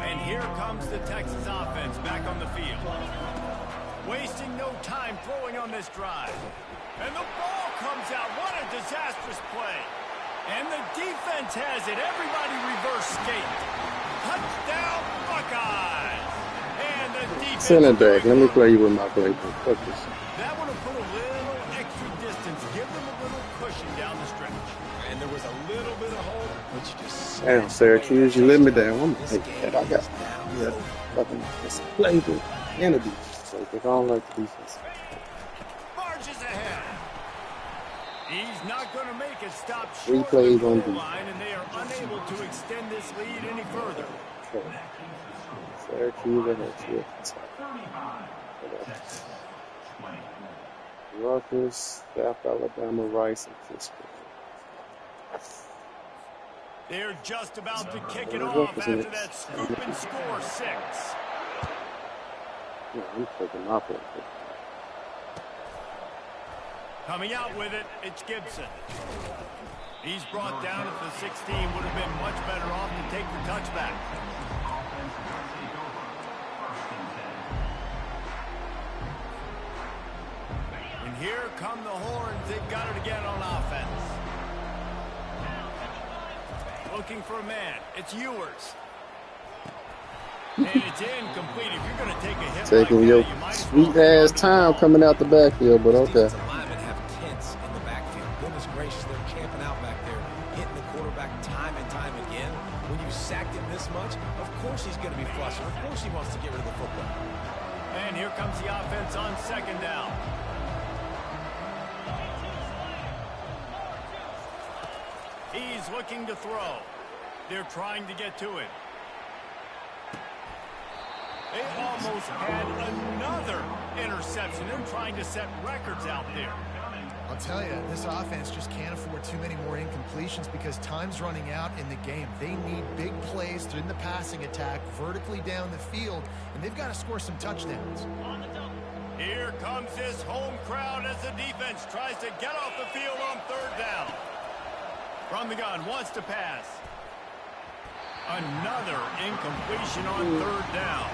And here comes the Texas offense back on the field. Wasting no time throwing on this drive. And the ball comes out. What a disastrous play. And the defense has it. Everybody reverse skate. Touchdown, Buckeyes! And the defense Send it back. Let me doing play you with my playbook. Fuck this. that would have put a little extra distance, give them a little cushion down the stretch. And there was a little bit of hope, but you just Damn, snatched away Syracuse, that you let me touchdown. down. I'm This like, game that I got. is now Yeah, over. fucking this playbook and the defense. So if I don't like the defense. Marches ahead. He's not going to make it stop Three short of plays the on goal defense. line, and they are unable to extend this lead any further. Okay. Syracuse ahead. Yeah. 35. Texas 20. Rutgers, South Alabama, Rice, and Pittsburgh. They're just about to kick it Well, off Rutgers after next. that scoop and score 6. Yeah, I'm taking my pick. Coming out with it, it's Gibson. He's brought down at the 16. Would have been much better off to take the touchback. Offense will take over. First and 10. And here come the horns. They've got it again on offense. Looking for a man. It's Ewers. And it's incomplete. If you're going to take a hit Taking like your that, you might as well sweet hold on ass to the time ball. coming out the backfield, but okay. Defensive linemen have tents in the backfield. Goodness gracious, they're camping out back there, hitting the quarterback time and time again. When you sacked him this much, of course he's going to be flustered. Of course he wants to get rid of the football. And here comes the offense on second down. He's looking to throw. They're trying to get to it. They almost had another interception. They're trying to set records out there. I'll tell you, this offense just can't afford too many more incompletions because time's running out in the game. They need big plays in the passing attack, vertically down the field, and they've got to score some touchdowns. Here comes this home crowd as the defense tries to get off the field on third down. From the gun, wants to pass. Another incompletion on third down.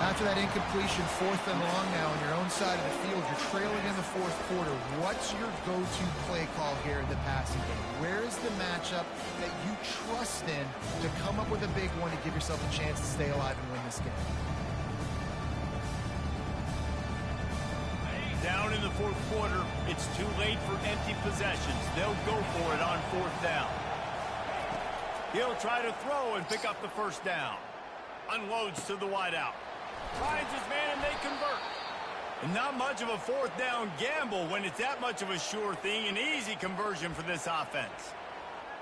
After that incompletion, 4th and long now on your own side of the field, you're trailing in the 4th quarter. What's your go-to play call here in the passing game? Where is the matchup that you trust in to come up with a big one to give yourself a chance to stay alive and win this game? Down in the 4th quarter, it's too late for empty possessions. They'll go for it on 4th down. He'll try to throw and pick up the first down. Unloads to the wideout. Finds his man and they convert. And not much of a 4th down gamble when it's that much of a sure thing. An easy conversion for this offense.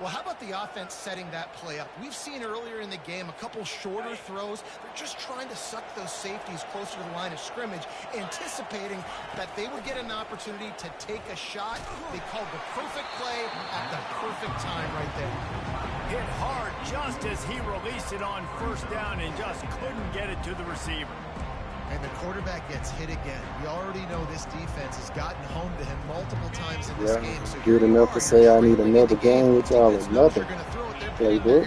Well, how about the offense setting that play up? We've seen earlier in the game a couple shorter throws. They're just trying to suck those safeties closer to the line of scrimmage, anticipating that they would get an opportunity to take a shot. They called the perfect play at the perfect time right there. Hit hard just as he released it on 1st down and just couldn't get it to the receiver. And the quarterback gets hit again. We already know this defense has gotten home to him multiple times in this game. So good enough to say I need another game with y'all or nothing. Playbook.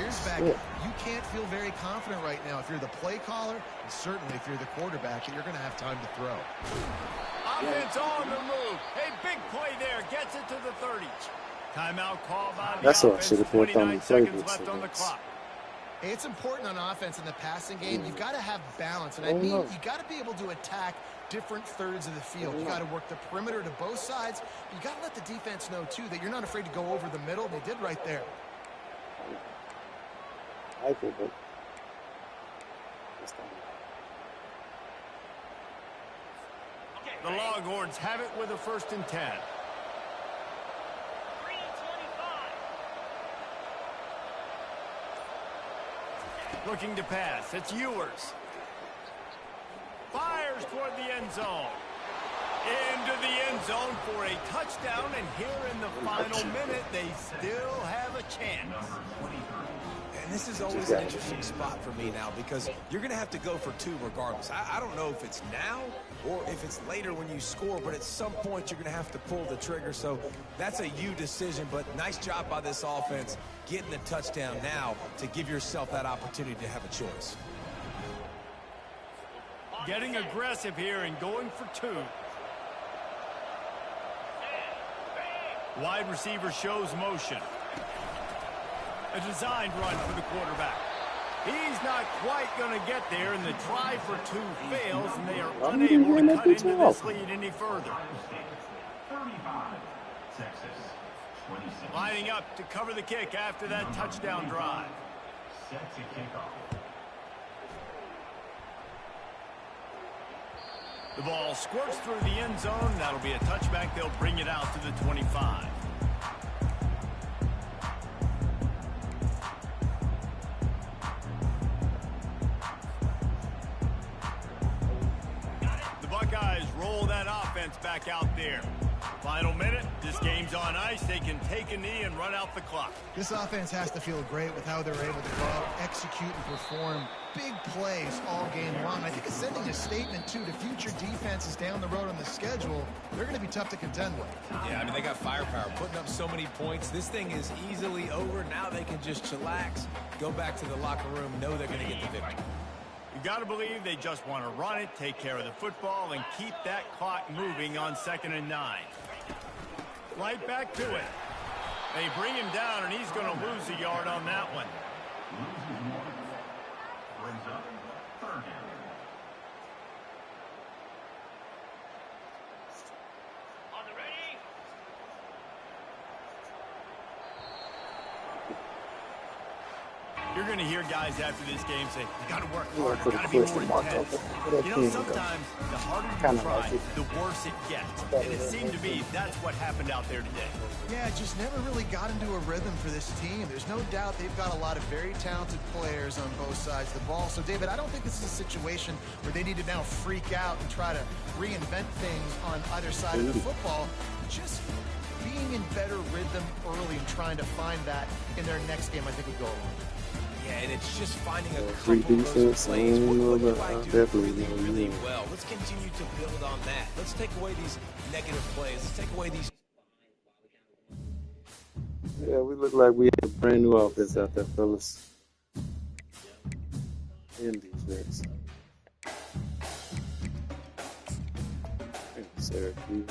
You can't feel very confident right now if you're the play caller, and certainly if you're the quarterback, that you're going to have time to throw. Offense on the move. A big play there. Gets it to the 30. Timeout call by the That's what I offense. should have put on the 29 seconds playbook. left on the clock. It's important on offense in the passing game. You've got to have balance. And I mean, you got to be able to attack different thirds of the field. You got to work the perimeter to both sides. But you got to let the defense know, too, that you're not afraid to go over the middle. They did right there. I feel good. The Longhorns have it with a 1st and 10. Looking to pass. It's Ewers. Fires toward the end zone. Into the end zone for a touchdown. And here in the final minute, they still have a chance. And this is always an interesting spot for me now because you're going to have to go for 2 regardless. I don't know if it's now or if it's later when you score, but at some point you're going to have to pull the trigger. So that's a you decision, but nice job by this offense getting the touchdown now to give yourself that opportunity to have a choice. Getting aggressive here and going for 2. Wide receiver shows motion. A designed run for the quarterback. He's not quite going to get there, and the try for two fails, and they are Why would he unable run to up cut the into this top? lead any further. 35, Texas. 26. Lining up to cover the kick after that touchdown drive. Set to kick off. The ball squirts through the end zone. That'll be a touchback. They'll bring it out to the 25. The Buckeyes roll that offense back out there. Final minute. This game's on ice. They can take a knee and run out the clock. This offense has to feel great with how they're able to go out, execute, and perform big plays all game long. I think it's sending a statement, too, to future defenses down the road on the schedule. They're going to be tough to contend with. Yeah, I mean, they got firepower, putting up so many points. This thing is easily over. Now they can just chillax, go back to the locker room, know they're going to get the victory. You got to believe they just want to run it, take care of the football, and keep that clock moving on 2nd and 9. Right back to it. They bring him down, and he's going to lose a yard on that one. Loses one. Brings up third down. You're going to hear guys after this game say, you got to work You want harder, to put got a to be more question mark over intense. where that You know, pin go. sometimes the harder you Kinda try, like it. the worse it gets. And it seemed to me that's what happened out there today. Yeah, just never really got into a rhythm for this team. There's no doubt they've got a lot of very talented players on both sides of the ball. So, David, I don't think this is a situation where they need to now freak out and try to reinvent things on either side of the football. Just being in better rhythm early and trying to find that in their next game, I think would go a long way. Yeah, and it's just finding a Free couple of those defense, plays. What do I do definitely really well? Let's continue to build on that. Let's take away these negative plays. Let's take away these. Yeah, we look like we have a brand new offense out there, fellas. In defense. Syracuse.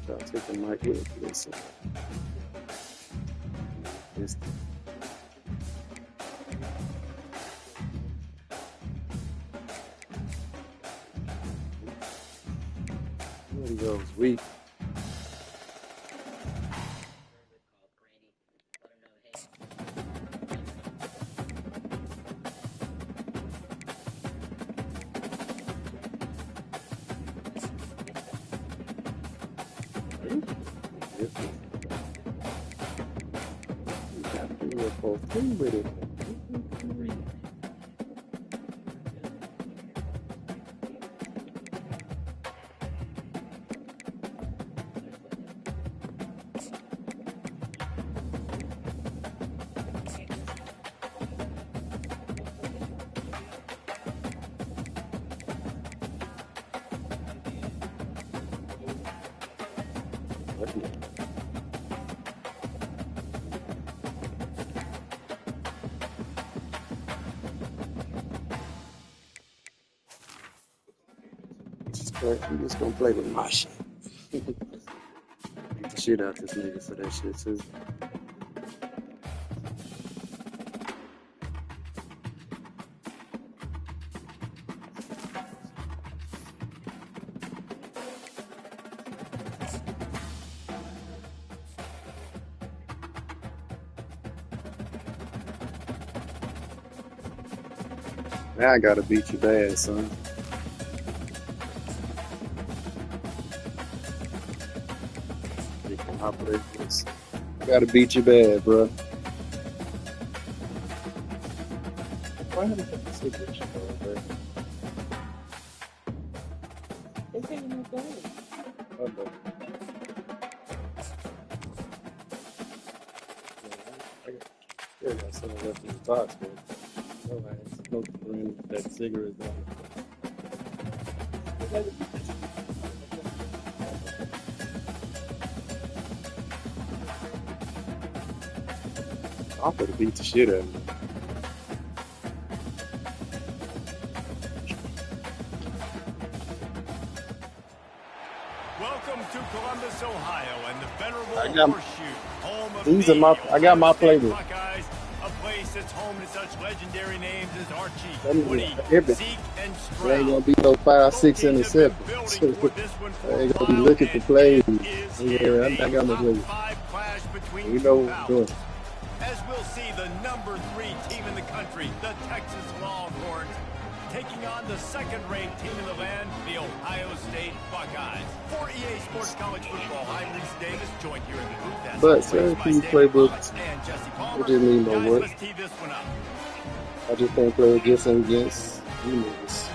I'll take the mic with it. Listen. There he goes, weak. With it. I'm just gonna play with my shit. Beat the shit out this nigga for that shit too. Now I gotta beat you bad, son. Gotta beat you bad, bro. Why haven't I put the signature on there? They say you're not going. Okay. I got something left in the box, but no, I ain't smoked during that cigarette down. I'm gonna beat the shit out of him. Welcome to Columbus, Ohio, and the venerable I got Horseshoe, home of these the are my. I got Ohio my State playlist. Buckeyes, a place that's home to such legendary names as Archie, That nigga Woody, everything. Zeke, and It ain't gonna Stroud. be no 5, Both 6 teams have been interceptions. building toward this one I for a ain't gonna be while, looking for and plays. it is here. Yeah, A I got my top playlist. 5 clash between We two know what we're powers. doing. As we'll see, the number 3 team in the country, the Texas Longhorns, taking on the second-ranked team in the land, the Ohio State Buckeyes. For EA Sports College Football, I'm Reese Davis, joined here in the booth as But always by Syracuse David playbook, Pollack and Jesse it Palmer. didn't need no Guys, work. let's tee this one up. I just can't play against them against you niggas.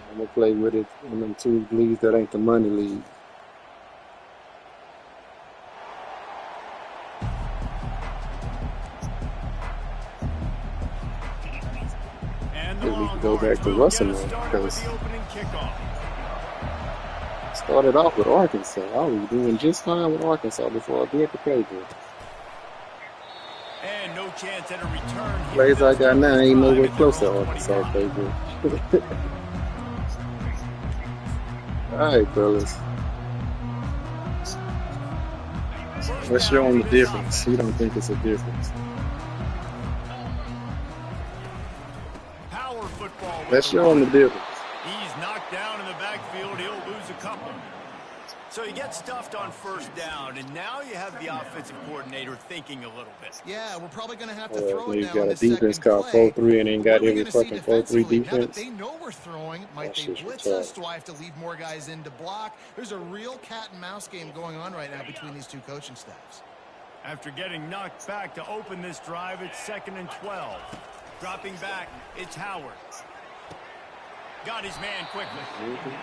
I'm gonna play with it in them 2 leagues that ain't the money league. And the Then we can go Longhorns back to will Russell get us now started with because the opening kickoff. started off with Arkansas. I was doing just fine with Arkansas before I built the playbook. And no chance at a return here. Plays They'll I got start now this ain't drive nowhere at their close to own Arkansas 25. playbook. All right, fellas. First Let's show down him for the this difference. offense. He don't think it's a difference. Power football with Let's the show him run. the difference. He's knocked down in the backfield. He'll lose a couple. So you get stuffed on first down, and now you have the offensive coordinator thinking a little bit. Yeah, we're probably going to have to throw it He's now got on a this defense second called play. 4-3 and ain't What got are we every going to see fucking 4-3 defensively? Now that defense. they know we're throwing, might That they shit's blitz us? retarded. Do I have to leave more guys in to block? There's a real cat and mouse game going on right now between these 2 coaching staffs. After getting knocked back to open this drive, it's 2nd and 12. Dropping back, it's Howard. Got his man quickly.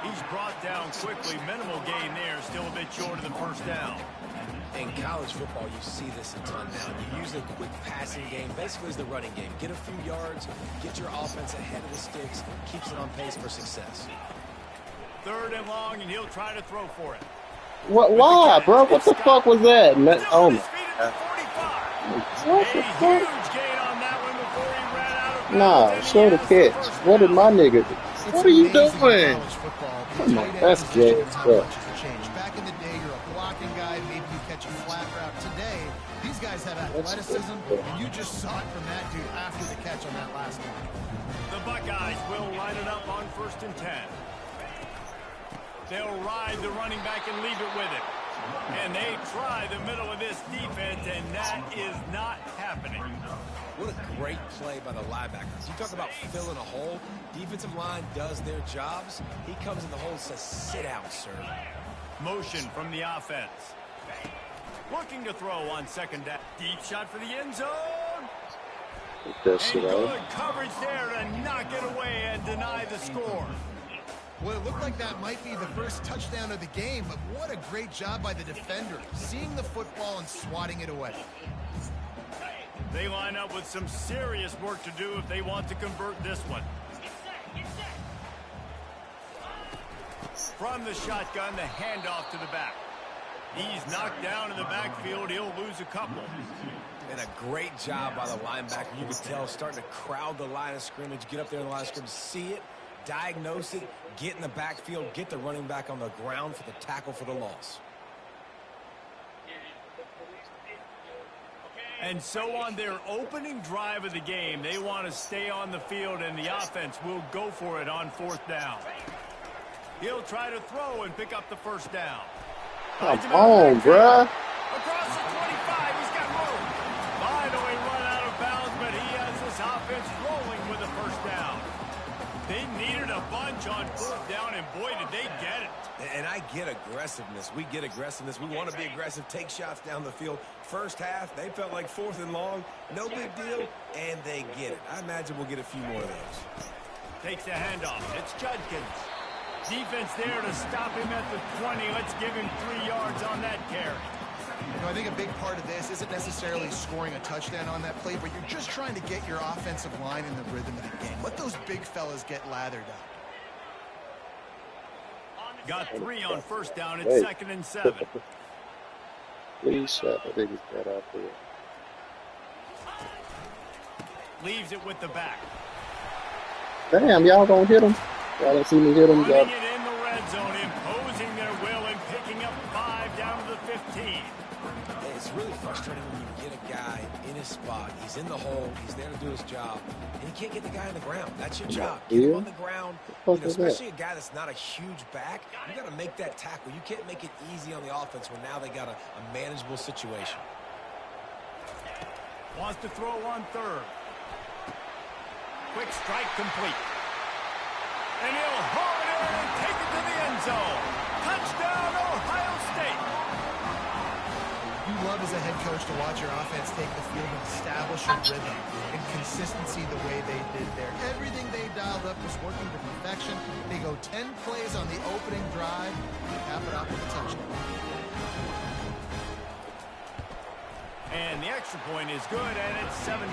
He's brought down quickly. Minimal gain there. Still a bit short of the first down. In college football, you see this a ton now. You use the quick passing game, basically as the running game. Get a few yards, get your offense ahead of the sticks, keeps it on pace for success. 3rd and long, and he'll try to throw for it. What? With the Why, catch, bro? What it's the Scott. fuck was that? Still Oh on my his feet God. at the 45. What A the huge fuck? gain on that one before he ran out of bounds, Nah, and he show the has the catch. first What did down. my nigga do? It's What are you amazing in doing? college football, the Come on, tight end that's position and gas, how bro. much has changed. Back in the day, you're a blocking guy, maybe you catch a flat route. Today, these guys have athleticism, and you just saw it from that dude after the catch on that last one. The Buckeyes will line it up on 1st and 10. They'll ride the running back and leave it with it. And they try the middle of this defense, and that is not happening. What a great play by the linebackers. You talk about filling a hole. Defensive line does their jobs. He comes in the hole and says, sit down, sir. Motion from the offense. Looking to throw on 2nd down. Deep shot for the end zone. Get that And shit good out. coverage there to knock it away and deny the score. Well, it looked like that might be the first touchdown of the game, but what a great job by the defender, seeing the football and swatting it away. They line up with some serious work to do if they want to convert this one. From the shotgun, the handoff to the back. He's knocked down in the backfield. He'll lose a couple. And a great job by the linebacker. You can tell starting to crowd the line of scrimmage, get up there in the line of scrimmage, see it, diagnose it, get in the backfield, get the running back on the ground for the tackle for the loss. And so on their opening drive of the game, they want to stay on the field, and the offense will go for it on 4th down. He'll try to throw and pick up the first down. Come on, bruh. Across the 25, he's got room. Finally run out of bounds, but he has this offense rolling with a first down. They needed a bunch on 4th down, and boy, did they get it. And I get aggressiveness. We get aggressiveness. We want to be aggressive, take shots down the field. First half, they felt like 4th and long. No big deal, and they get it. I imagine we'll get a few more of those. Takes the handoff. It's Judkins. Defense there to stop him at the 20. Let's give him 3 yards on that carry. You know, I think a big part of this isn't necessarily scoring a touchdown on that play, but you're just trying to get your offensive line in the rhythm of the game. Let those big fellas get lathered up. Got 3 on 1st down. It's Hey. 2nd and 7. Please shut. I think it's that out there. Leaves it with the back. Damn, y'all gonna hit him? Y'all don't see me hit him? Running Y'all. it in the red zone, imposing their will his spot. He's in the hole. He's there to do his job. And you can't get the guy on the ground. That's your job. Get him on the ground. Especially a guy that's not a huge back. You got to make that tackle. You can't make it easy on the offense when now they got a manageable situation. Wants to throw on third. Quick strike complete. And he'll haul it in and take it to the end zone. Touchdown, Ohio State. You love as a head coach to watch your offense take the field and establish a rhythm and consistency the way they did there. Everything they dialed up was working to perfection. They go 10 plays on the opening drive and cap it off with a touchdown. And the extra point is good, and it's 7-0.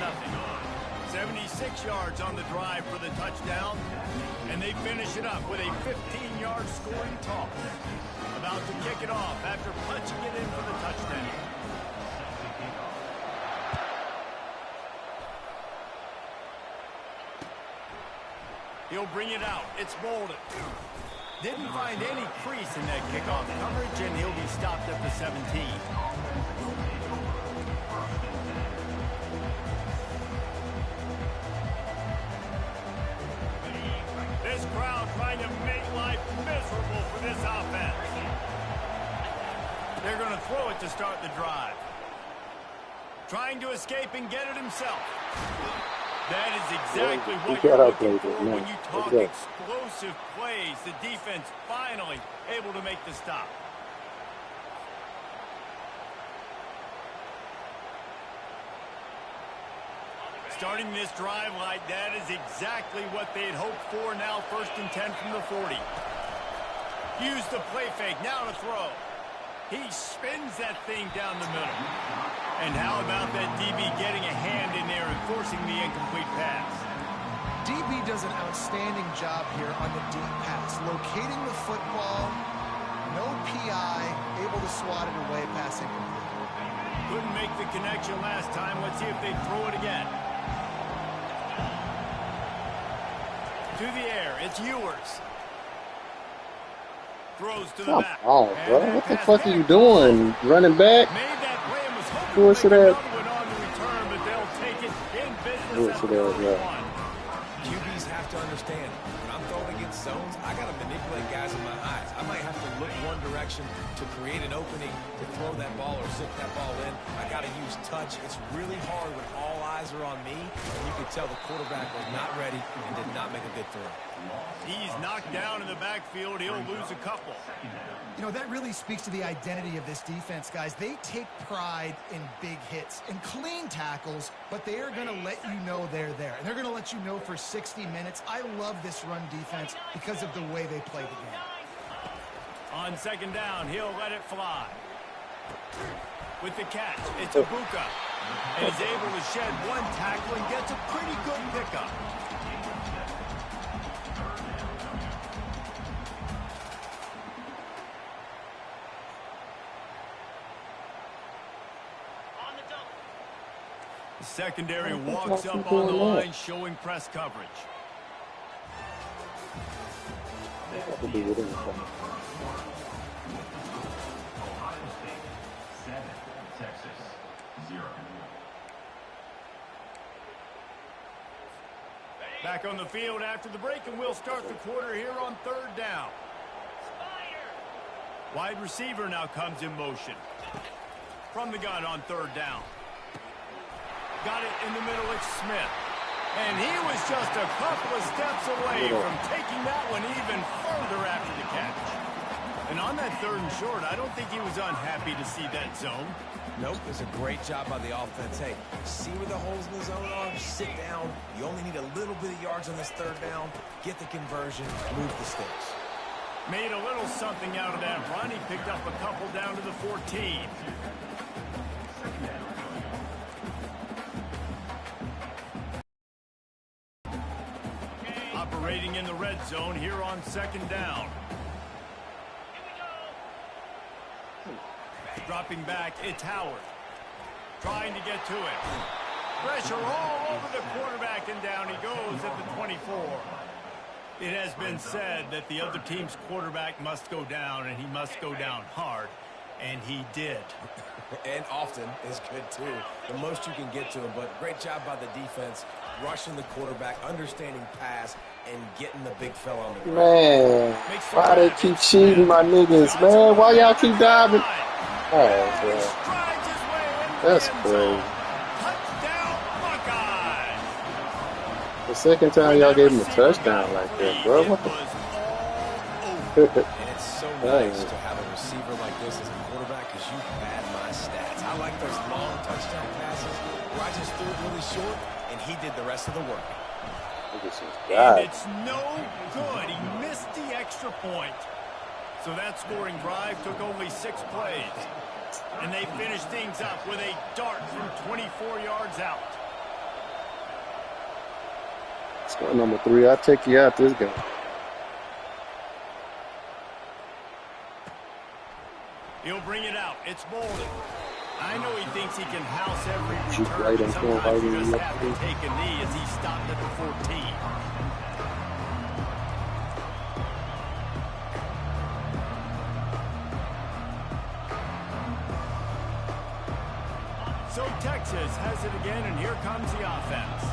76 yards on the drive for the touchdown, and they finish it up with a 15-yard scoring toss. About to kick it off after punching it in for the touchdown. He'll bring it out. It's Bolden. Didn't find any crease in that kickoff coverage, and he'll be stopped at the 17. This crowd trying to make life miserable for this offense. They're going to throw it to start the drive. Trying to escape and get it himself. That is exactly what you're looking for when you talk explosive plays. The defense finally able to make the stop. Starting this drive like that is exactly what they'd hoped for. Now 1st and 10 from the 40. Use the play fake. Now to throw. He spins that thing down the middle. And how about that DB getting a hand in there and forcing the incomplete pass? DB does an outstanding job here on the deep pass. Locating the football, no PI, able to swat it away, pass incomplete. Couldn't make the connection last time. Let's see if they throw it again. To the air, it's Ewers. Throws to the back. Oh, bro. What the fuck are you doing? Running back? Made that play and was hoping Who is to it make at? another one on the return, but they'll take it in business Who is after it at, the yeah. one. QBs have to understand, when I'm throwing against zones, I got to manipulate guys in my eyes. I might have to look one direction to create an opening to throw that ball or zip that ball in. I got to use touch. It's really hard when all eyes are on me, and you can tell the quarterback was not ready and did not make a good throw. He's knocked down in the backfield. He'll lose a couple. You know, that really speaks to the identity of this defense, guys. They take pride in big hits and clean tackles, but they are going to let you know they're there. And they're going to let you know for 60 minutes. I love this run defense because of the way they play the game. On 2nd down, he'll let it fly. With the catch, it's Ibuka. And he's able to shed one tackle and gets a pretty good pickup. The secondary walks up on the line, showing press coverage. Ohio State 7, Texas 0. Back on the field after the break, and we'll start the quarter here on 3rd down. Wide receiver now comes in motion. From the gun on 3rd down. Got it in the middle, it's Smith. And he was just a couple of steps away from taking that one even further after the catch. And on that 3rd and short, I don't think he was unhappy to see that zone. Nope, it was a great job by the offense. Hey, see where the holes in the zone are? Sit down. You only need a little bit of yards on this 3rd down. Get the conversion, move the sticks. Made a little something out of that run. He picked up a couple down to the 14. Operating in the red zone here on 2nd down. Dropping back, it's Howard. Trying to get to it. Pressure all over the quarterback, and down he goes at the 24. It has been said that the other team's quarterback must go down, and he must go down hard. And he did. And often is good, too. The most you can get to him, but great job by the defense, rushing the quarterback, understanding pass, and getting the big fella on the ground. Man, why they keep cheating my niggas, man? Why y'all keep diving? Oh, man. That's crazy. Touchdown, Buckeyes. The second time y'all gave him a touchdown like that, bro. What the? And it's so nice to have a receiver like this as a quarterback because you pad my stats. I like those long touchdown passes where I just threw it really short, and he did the rest of the work. And it's no good. He missed the extra point. So that scoring drive took only 6 plays. And they finished things up with a dart from 24 yards out. Score number 3. I'll take you out this game. He'll bring it out. It's Bolden. I know he thinks he can house every Shoot return, right but in front, sometimes you right in just the have to take a knee as he stopped at the 14. So Texas has it again, and here comes the offense.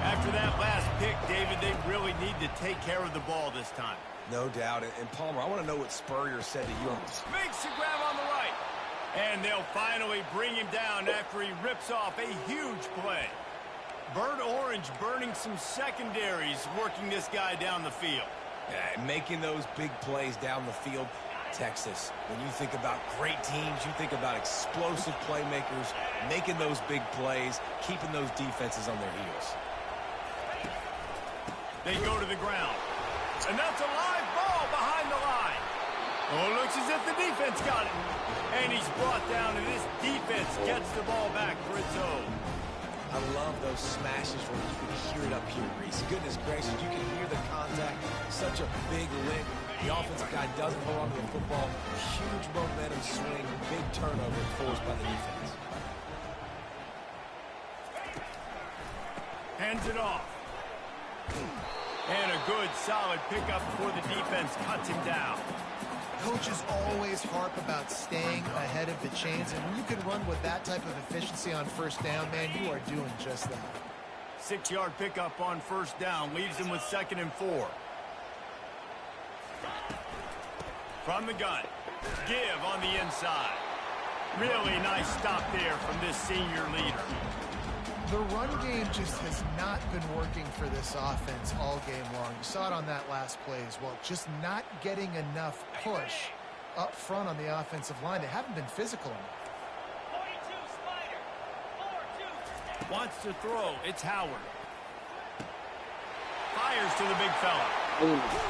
After that last pick, David, they really need to take care of the ball this time. No doubt. And Palmer, I want to know what Spurrier said to you on this. Makes the grab on the right. And they'll finally bring him down after he rips off a huge play. Bird Orange burning some secondaries, working this guy down the field. Yeah, making those big plays down the field. Texas, when you think about great teams, you think about explosive playmakers, making those big plays, keeping those defenses on their heels. They go to the ground. And that's a live ball behind the line. Oh, looks as if the defense got it. And he's brought down, and this defense gets the ball back for its own. I love those smashes where you can hear it up here, Reese. Goodness gracious, you can hear the contact. Such a big lick. The offensive guy doesn't hold on to the football. Huge momentum swing, big turnover forced by the defense. Hands it off. And a good, solid pickup before the defense cuts him down. Coaches always harp about staying ahead of the chains, and when you can run with that type of efficiency on first down, man, you are doing just that. 6-yard pickup on first down leaves him with 2nd and 4. From the gun, give on the inside. Really nice stop there from this senior leader. The run game just has not been working for this offense all game long. You saw it on that last play as well. Just not getting enough push up front on the offensive line. They haven't been physical enough. Wants to throw. It's Howard. Fires to the big fella.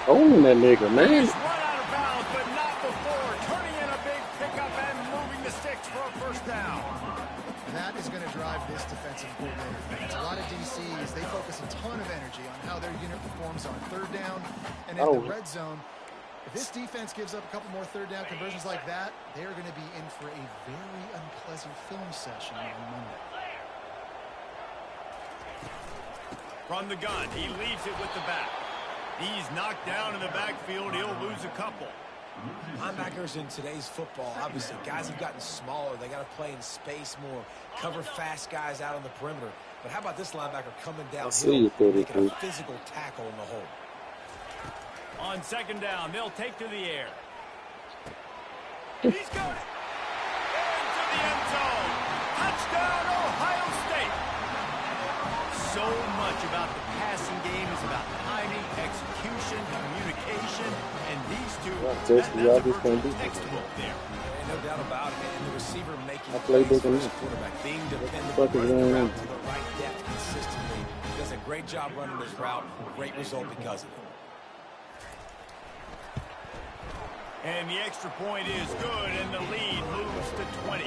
Owning that nigga, man. He's run out of bounds, but not before. Turning in a big pickup and moving the sticks for a first down. That is going to drive this defensive coordinator. A lot of DCs, they focus a ton of energy on how their unit performs on third down and in the red zone. If this defense gives up a couple more third down conversions like that, they're going to be in for a very unpleasant film session on Monday. From the gun, he leaves it with the back. He's knocked down in the backfield. He'll lose a couple. Linebackers in today's football, obviously, guys have gotten smaller. They got to play in space more, cover fast guys out on the perimeter. But how about this linebacker coming downhill, making a physical tackle in the hole? On 2nd down, they'll take to the air. He's got it. Into the end zone. Touchdown, Ohio State. So much about the passing game is about timing, execution, communication, and these two, that's a perfect textbook there. No doubt about it. And the receiver making plays for his quarterback, being dependable, running the route to the right depth consistently. Does a great job running this route. Great result because of it. And the extra point is good, and the lead moves to 20.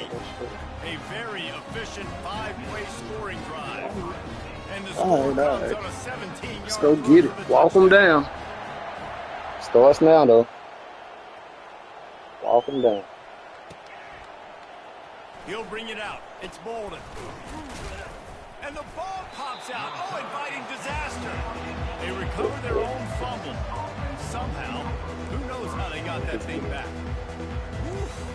A very efficient 5-play scoring drive. And the score comes on a 17-yard. Let's go get it. Walk them down. Starts now, though. Walk them down. He'll bring it out. It's Bolden. And the ball pops out. Oh, inviting disaster. They recover their own fumble. Somehow, who knows how they got that thing back.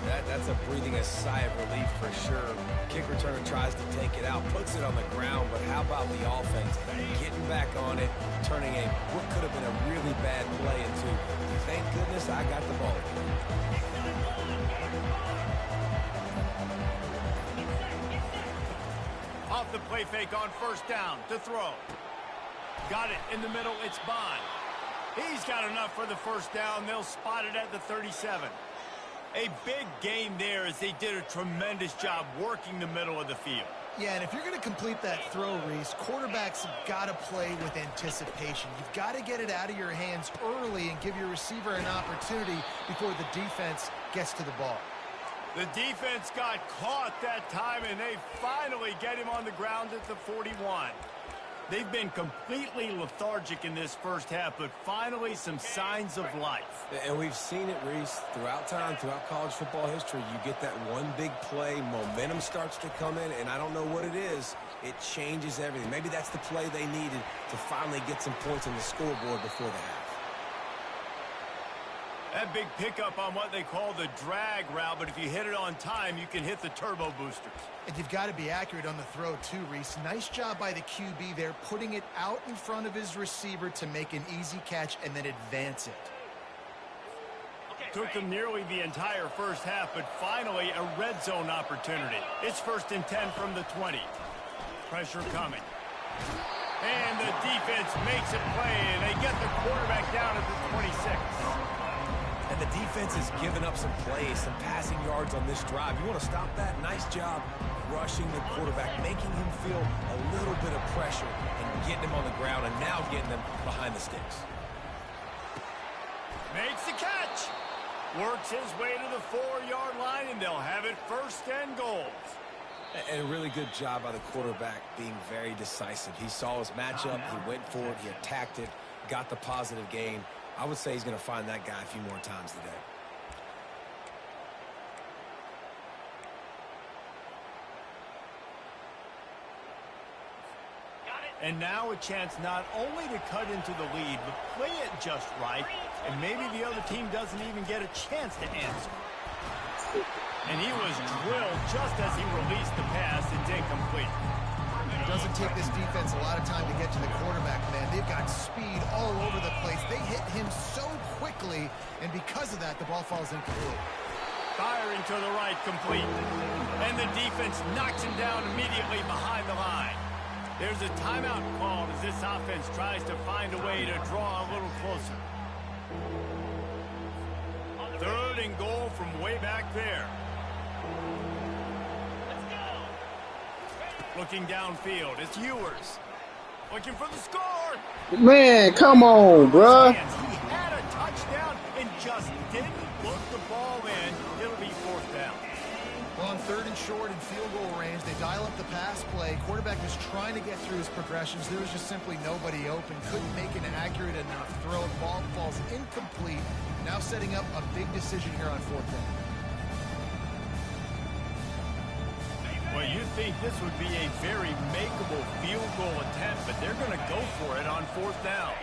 That's a breathing a sigh of relief for sure. Kick returner tries to take it out, puts it on the ground, but how about the offense getting back on it, turning what could have been a really bad play into, thank goodness I got the ball. Off the play fake on first down to throw. Got it in the middle. It's Bond. He's got enough for the first down. They'll spot it at the 37. A big gain there as they did a tremendous job working the middle of the field. Yeah, and if you're going to complete that throw, Reese, quarterbacks have got to play with anticipation. You've got to get it out of your hands early and give your receiver an opportunity before the defense gets to the ball. The defense got caught that time, and they finally get him on the ground at the 41. They've been completely lethargic in this first half, but finally some signs of life. And we've seen it, Reese, throughout time, throughout college football history. You get that one big play, momentum starts to come in, and I don't know what it is. It changes everything. Maybe that's the play they needed to finally get some points on the scoreboard before the half. That big pickup on what they call the drag route, but if you hit it on time, you can hit the turbo boosters. And you've got to be accurate on the throw too, Reese. Nice job by the QB there, putting it out in front of his receiver to make an easy catch and then advance it. Took them nearly the entire first half, but finally a red zone opportunity. It's 1st and 10 from the 20. Pressure coming. And the defense makes a play, and they get the quarterback down at the 26. And the defense has given up some plays, some passing yards on this drive. You want to stop that? Nice job rushing the quarterback, making him feel a little bit of pressure and getting him on the ground and now getting them behind the sticks. Makes the catch. Works his way to the 4-yard line, and they'll have it 1st and goal. And a really good job by the quarterback being very decisive. He saw his matchup, he went for it, he attacked it, got the positive gain. I would say he's going to find that guy a few more times today. And now a chance not only to cut into the lead, but play it just right, and maybe the other team doesn't even get a chance to answer. And he was drilled just as he released the pass. It's incomplete. It doesn't take this defense a lot of time to get to the quarterback, man. They've got speed all over the place. They hit him so quickly, and because of that, the ball falls incomplete. Firing to the right, complete. And the defense knocks him down immediately behind the line. There's a timeout called as this offense tries to find a way to draw a little closer. 3rd and goal from way back there. Looking downfield, it's Ewers. Looking for the score. Man, come on, bruh. He had a touchdown and just didn't look the ball in. It'll be 4th down. Well, on 3rd and short and field goal range, they dial up the pass play. Quarterback was trying to get through his progressions. There was just simply nobody open. Couldn't make an accurate enough throw. The ball falls incomplete. Now setting up a big decision here on 4th down. Well, you'd think this would be a very makeable field goal attempt, but they're going to go for it on 4th down.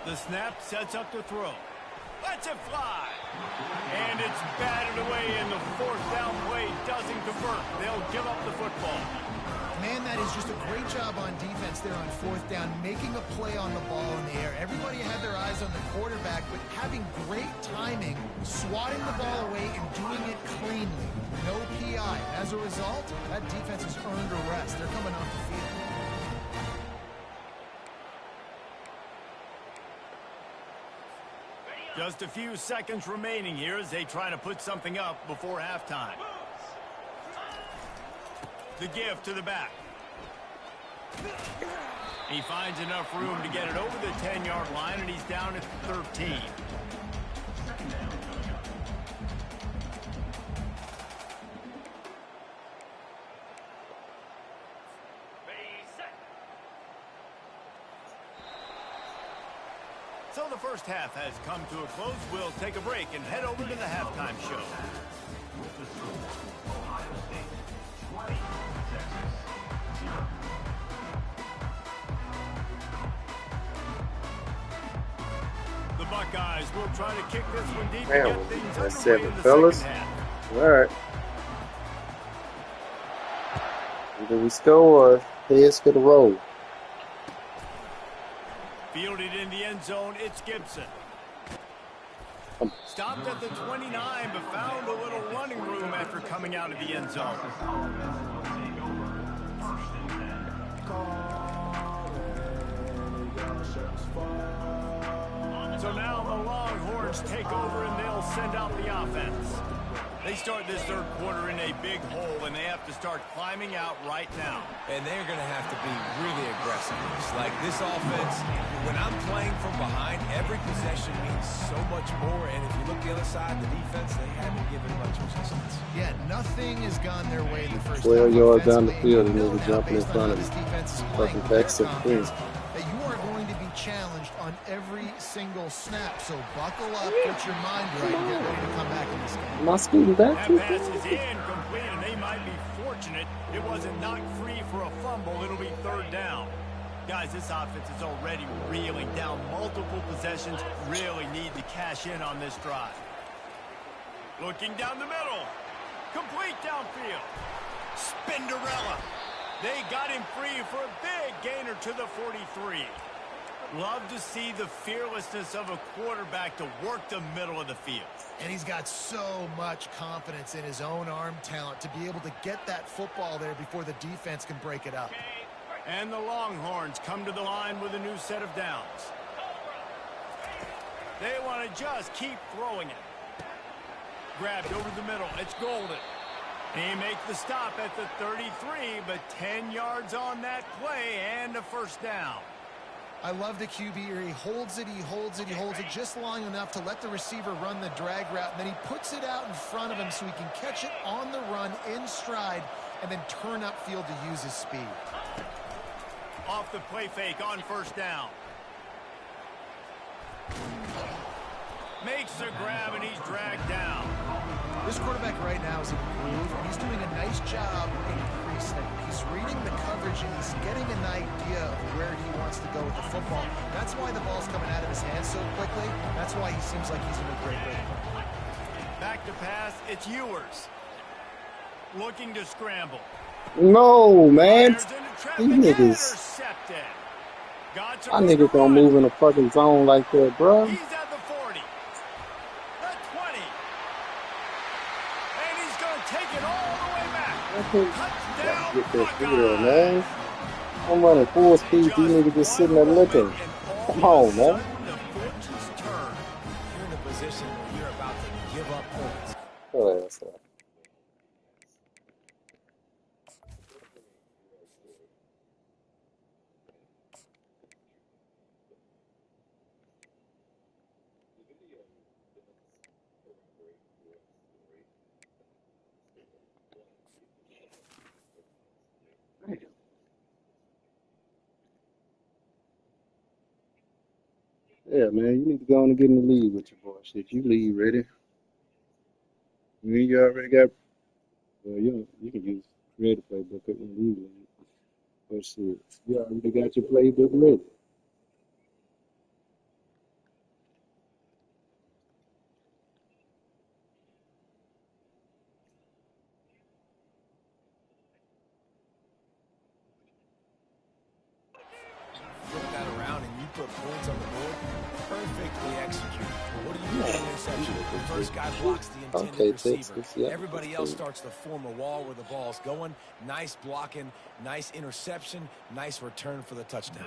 The snap sets up the throw. Lets it fly. And it's batted away, and the 4th down play doesn't convert. They'll give up the football. Man, that is just a great job on defense there on 4th down, making a play on the ball in the air. Everybody had their eyes on the quarterback, but having great timing, swatting the ball away and doing it cleanly. No PI. As a result, that defense has earned a rest. They're coming off the field. Just a few seconds remaining here as they try to put something up before halftime. The give to the back. He finds enough room to get it over the 10-yard line, and he's down at 13. So the first half has come to a close. We'll take a break and head over to the halftime show. The Buckeyes will try to kick this one deep and get things that's underway 7, in the fellas. second half. All right. Either we score or heads to the road. Fielded in the end zone, it's Gibson. Stopped at the 29, but found a little running room after coming out of the end zone. So now the Longhorns take over and they'll send out the offense. They start this third quarter in a big hole, and they have to start climbing out right now. And they're going to have to be really aggressive. It's like this offense, when I'm playing from behind, every possession means so much more. And if you look the other side, the defense, they haven't given much resistance. Yeah, nothing has gone their way in the first 12 half. yards down the Offensively, field, and and you they know jumping in now, based on front how of this him. defense is Fucking playing, back their 16. confidence, that you are going to be challenged on every single snap. So buckle up, get your mind right, and get ready to come back in this game. Am I speeding back? That pass is incomplete, and they might be fortunate it wasn't knocked free for a fumble. It'll be third down. Guys, this offense is already reeling down multiple possessions. Really need to cash in on this drive. Looking down the middle. Complete downfield. Spinderella. They got him free for a big gainer to the 43. Love to see the fearlessness of a quarterback to work the middle of the field. And he's got so much confidence in his own arm talent to be able to get that football there before the defense can break it up. And the Longhorns come to the line with a new set of downs. They want to just keep throwing it. Grabbed over the middle. It's Golden. He makes the stop at the 33, but 10 yards on that play and a first down. I love the QB here. He holds it, he holds it, he holds it just long enough to let the receiver run the drag route, and then he puts it out in front of him so he can catch it on the run in stride and then turn upfield to use his speed. Off the play fake on first down. Makes the grab, and he's dragged down. This quarterback right now is in groove, and he's doing a nice job increasing. He's reading the coverage, and he's getting an idea of where he wants to go with the football. That's why the ball's coming out of his hands so quickly. That's why he seems like he's in a great rhythm. Back to pass, it's Ewers. Looking to scramble. No, man. Fires into traffic, These niggas. intercepted. Got My some niggas room don't to move run. in a fucking zone like that, bro. He's at the 40. The 20. And he's going to take it all the way back. Touchdown, Get that field, Buckeyes. man. I'm running full speed. These niggas just sitting there looking. Come on, man. The fortunes turn. You're in a position where you're about to give up points. Oh, that's all. Yeah, man, you need to go on and get in the lead with your boy. Shit, you lead ready. You already got. Well, you can use creative playbook in the lead. But shit, you already got your playbook ready. Flip that around and you put points on the board, perfectly executed. What do you do with an interception? The first guy blocks the intended Okay, receiver. Texas, yeah. Everybody else starts to form a wall where the ball's going. Nice blocking, nice interception, nice return for the touchdown.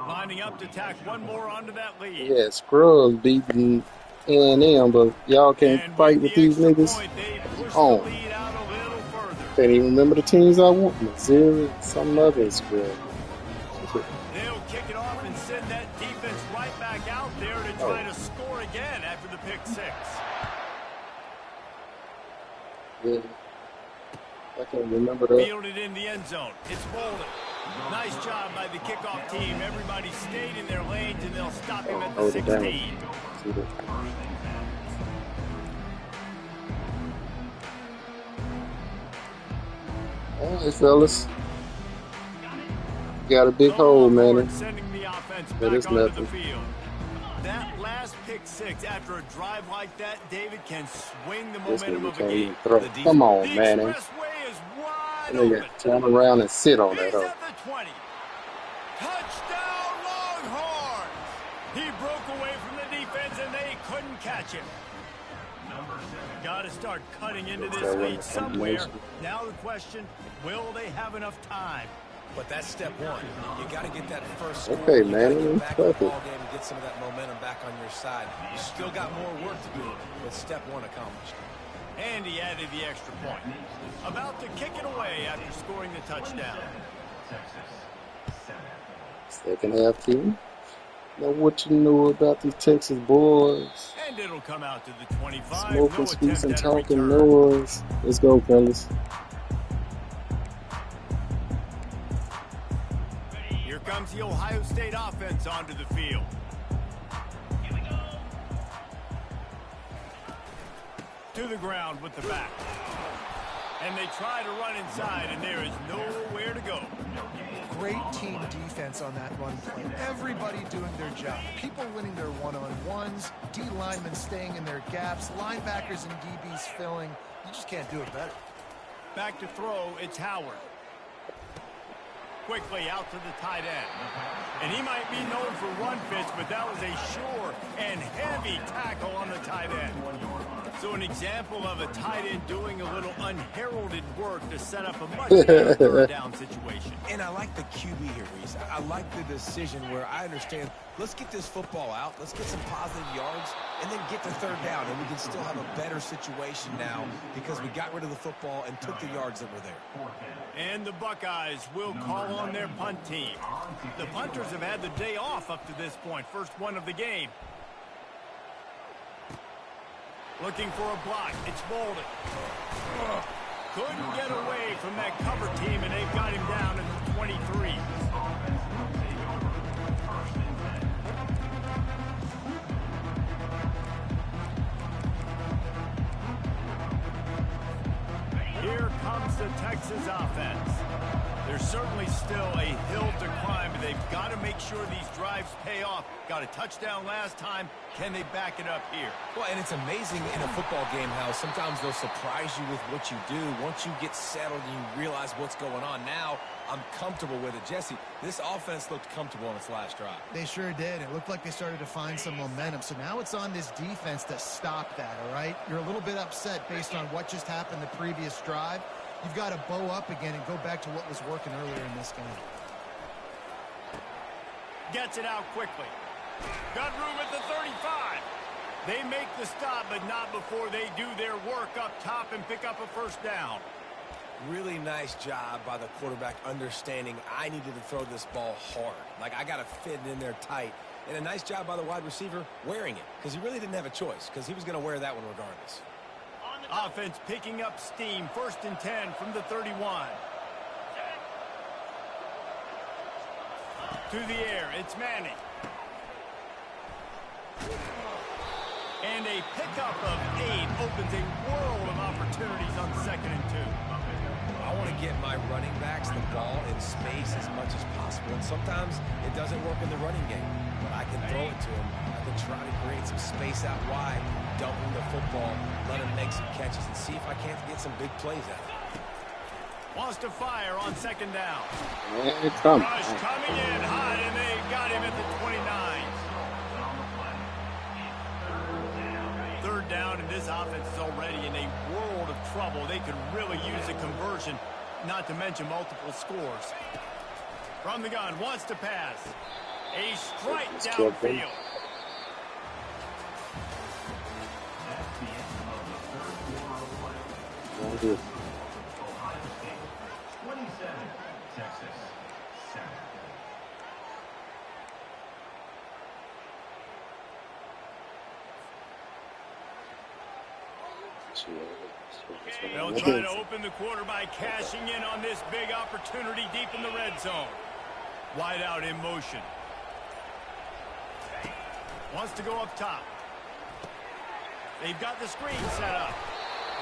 Lining up to tack one more onto that lead. Yeah, Scrubs beating A&M, but y'all can't And fight with the these extra niggas. point, they push Oh. the lead out a little further. Can't even remember the teams I want. Missouri, some other scrub. They'll kick it off and send that defense right back out there to try to score again after the pick six. Yeah. I can't remember that. Fielded in the end zone. It's Bolden. Nice job by the kickoff team. Everybody stayed in their lanes, and they'll stop him at the Hold it down. 16. See that? All right, fellas. Got a big hole, man. Sending the offense But back it's onto nothing. the field. That last pick pick six after a drive like that, David can swing the This momentum nigga of a can't game. even throw. Come on, The man. expressway is wide Nigga open. turn around and sit on that He's hoe. at the 20. Touchdown, Longhorns! He broke away from the defense, and they couldn't catch him. Got to start cutting into this lead somewhere. Now the question, will they have enough time? But that's step one. You got to get that first score. Okay, you man. got to get back in the Fuck it. ball game and get some of that momentum back on your side. You still got more work to do, but step one accomplished. And he added the extra point. About to kick it away after scoring the touchdown. Second half team. Now what you know about these Texas boys? And it'll come out to the 25. Smoking, No squeezing, attempt at a talking return. noise. Let's go, fellas. Here comes the Ohio State offense onto the field. To the ground with the back. And they try to run inside, and there is nowhere to go. Great team defense on that run play. Everybody doing their job. People winning their one-on-ones, D linemen staying in their gaps, linebackers and DBs filling. You just can't do it better. Back to throw, it's Howard. Quickly out to the tight end. And he might be known for run fits, but that was a sure and heavy tackle on the tight end. So an example of a tight end doing a little unheralded work to set up a much better third down situation. And I like the QB here, Reese. I like the decision where I understand, let's get this football out, let's get some positive yards, and then get the third down, and we can still have a better situation now because we got rid of the football and took the yards that were there. And the Buckeyes will call on their punt team. The punters have had the day off up to this point, first one of the game. Looking for a block. It's Bolden. Couldn't get away from that cover team, and they've got him down at the 23. Here comes the Texas offense. There's certainly still a hill to climb, but they've got to make sure these drives pay off. Got a touchdown last time. Can they back it up here? Well, and it's amazing in a football game how sometimes they'll surprise you with what you do. Once you get settled and you realize what's going on now, I'm comfortable with it. Jesse, this offense looked comfortable on its last drive. They sure did. It looked like they started to find some momentum. So now it's on this defense to stop that, all right? You're a little bit upset based on what just happened the previous drive. You've got to bow up again and go back to what was working earlier in this game. Gets it out quickly. Got room at the 35. They make the stop, but not before they do their work up top and pick up a first down. Really nice job by the quarterback understanding I needed to throw this ball hard. Like, I got to fit it in there tight. And a nice job by the wide receiver wearing it, because he really didn't have a choice, because he was going to wear that one regardless. Offense picking up steam. 1st and 10 from the 31. To the air, it's Manning. And a pickup of 8 opens a world of opportunities on 2nd and 2. I want to get my running backs the ball in space as much as possible. And sometimes it doesn't work in the running game, but I can throw it to them. I can try to create some space out wide, dump him the football, let him make some catches, and see if I can't get some big plays out of it. Wants to fire on 2nd down. Man, come Rush on. coming in hot, and they got him at the 29. 3rd down, and this offense is already in a world of trouble. They could really use a conversion, not to mention multiple scores. From the gun, wants to pass. A strike downfield. Good. Ohio State 27, Texas 7. They'll try to open the quarter by cashing in on this big opportunity deep in the red zone. Wide out in motion. Wants to go up top. They've got the screen set up.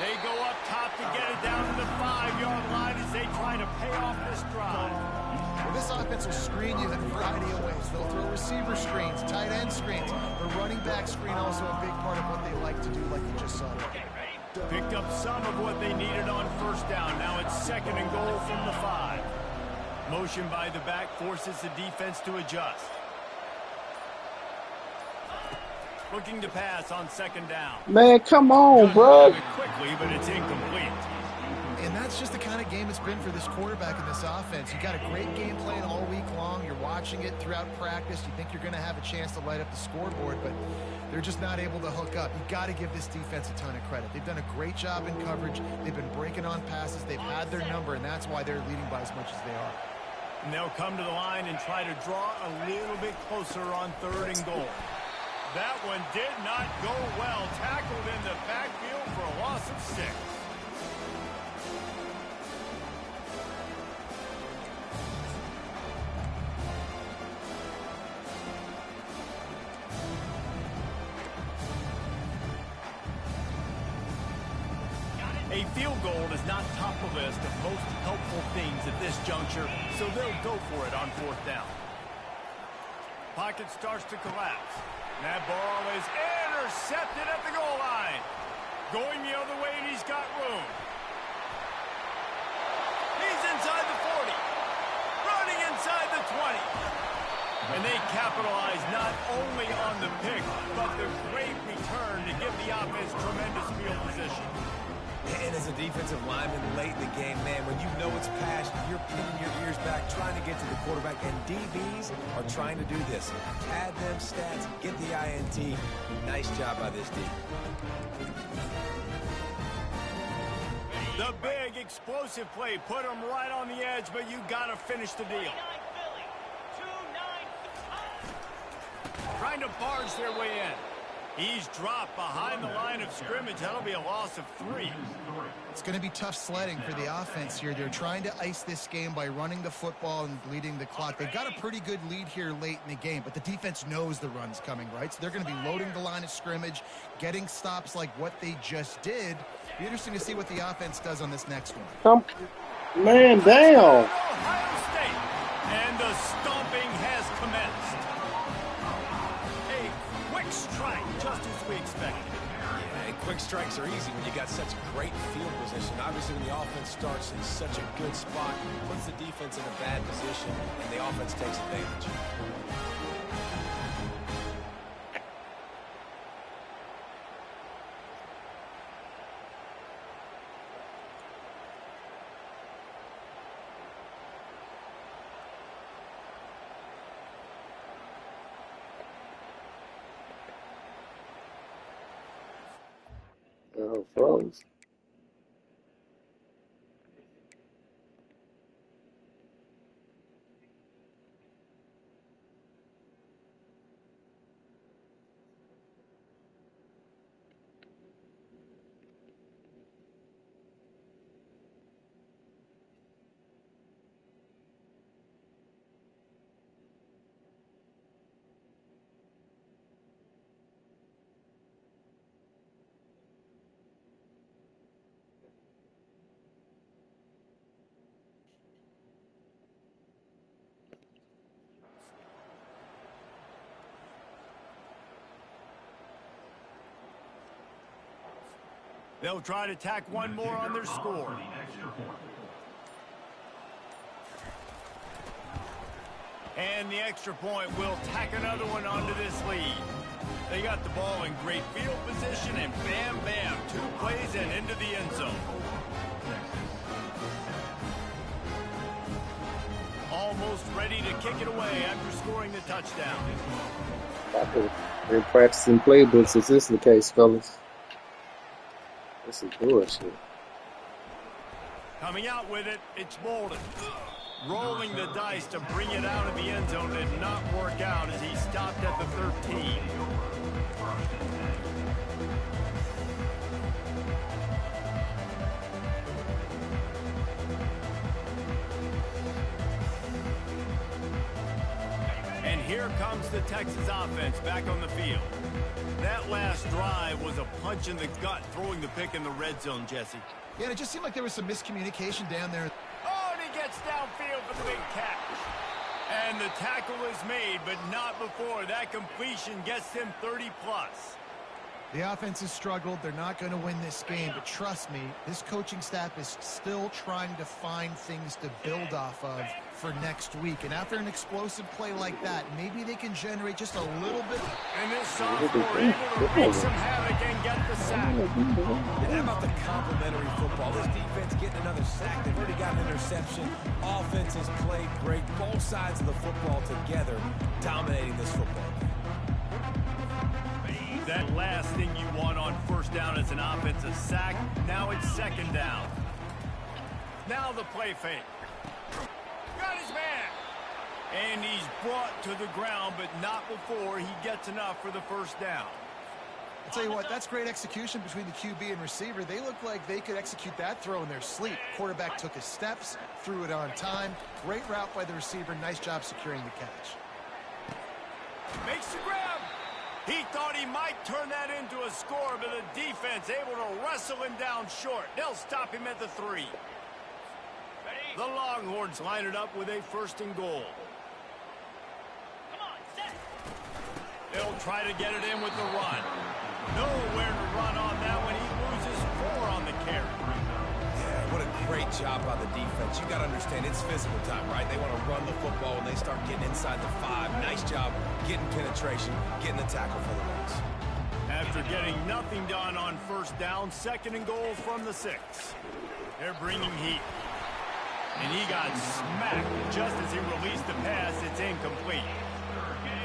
They go up top to get it down to the 5-yard line as they try to pay off this drive. Well, this offense will screen you in a variety of ways. They'll throw receiver screens, tight end screens. The running back screen also a big part of what they like to do, like you just saw there. Picked up some of what they needed on first down. Now it's 2nd and goal from the 5. Motion by the back forces the defense to adjust. Looking to pass on 2nd down. Man, come on, bro. Quickly, but it's incomplete. And that's just the kind of game it's been for this quarterback in this offense. You got a great game plan all week long. You're watching it throughout practice. You think you're going to have a chance to light up the scoreboard, but they're just not able to hook up. You got to give this defense a ton of credit. They've done a great job in coverage. They've been breaking on passes. They've had their number, and that's why they're leading by as much as they are. And they'll come to the line and try to draw a little bit closer on 3rd and goal. That one did not go well. Tackled in the backfield for a loss of 6. A field goal is not top of the list of most helpful things at this juncture, so they'll go for it on 4th down. Pocket starts to collapse. That ball is intercepted at the goal line. Going the other way, and he's got room. He's inside the 40. Running inside the 20. And they capitalize not only on the pick, but the great return to give the offense tremendous field position. And as a defensive lineman late in the game, man, when you know it's passed, you're pinning your ears back, trying to get to the quarterback, and DBs are trying to do this. Pad them stats, get the INT. Nice job by this D. The big explosive play put them right on the edge, but you got to finish the deal. Trying to barge their way in. He's dropped behind the line of scrimmage. That'll be a loss of 3. It's going to be tough sledding for the offense here. They're trying to ice this game by running the football and bleeding the clock. They've got a pretty good lead here late in the game, but the defense knows the run's coming, right? So they're going to be loading the line of scrimmage, getting stops like what they just did. Be interesting to see what the offense does on this next one. Man, damn. Ohio State. And the stomping has commenced. Strike, just as we expected. Yeah, and quick strikes are easy when you got such great field position. Obviously, when the offense starts in such a good spot, puts the defense in a bad position, and the offense takes advantage. Oh, froze. They'll try to tack one more on their score. And the extra point will tack another one onto this lead. They got the ball in great field position, and bam, bam, 2 plays and into the end zone. Almost ready to kick it away after scoring the touchdown. They're practicing playbooks. Is this the case, fellas? This is bullshit. Coming out with it, it's Bolden. Rolling the dice to bring it out of the end zone did not work out as he stopped at the 13. And here comes the Texas offense back on the field. That last drive was a punch in the gut, throwing the pick in the red zone, Jesse. Yeah, and it just seemed like there was some miscommunication down there. Oh, and he gets downfield for the big catch. And the tackle is made, but not before that completion gets him 30-plus. The offense has struggled. They're not going to win this game, but trust me, this coaching staff is still trying to find things to build off of for next week. And after an explosive play like that, maybe they can generate just a little bit. And this sophomore able to wreak some havoc and get the sack. And how about the complimentary football? This defense getting another sack. They've already got an interception. Offense has played great. Both sides of the football together dominating this football game. That last thing you want on first down is an offensive sack. Now it's second down. Now the play fake. Got his man. And he's brought to the ground, but not before he gets enough for the first down. I'll tell you what, that's great execution between the QB and receiver. They look like they could execute that throw in their sleep. Quarterback took his steps, threw it on time. Great route by the receiver. Nice job securing the catch. Makes the grab. He thought he might turn that into a score, but the defense able to wrestle him down short. They'll stop him at the 3. The Longhorns line it up with a 1st and goal. They'll try to get it in with the run. Nowhere to run on that one. He loses 4 on the carry. Yeah, what a great job by the defense. You got to understand, it's physical time, right? They want to run the football when they start getting inside the 5. Nice job getting penetration, getting the tackle for the loss. After getting nothing done on first down, 2nd and goal from the 6. They're bringing heat. And he got smacked just as he released the pass. It's incomplete.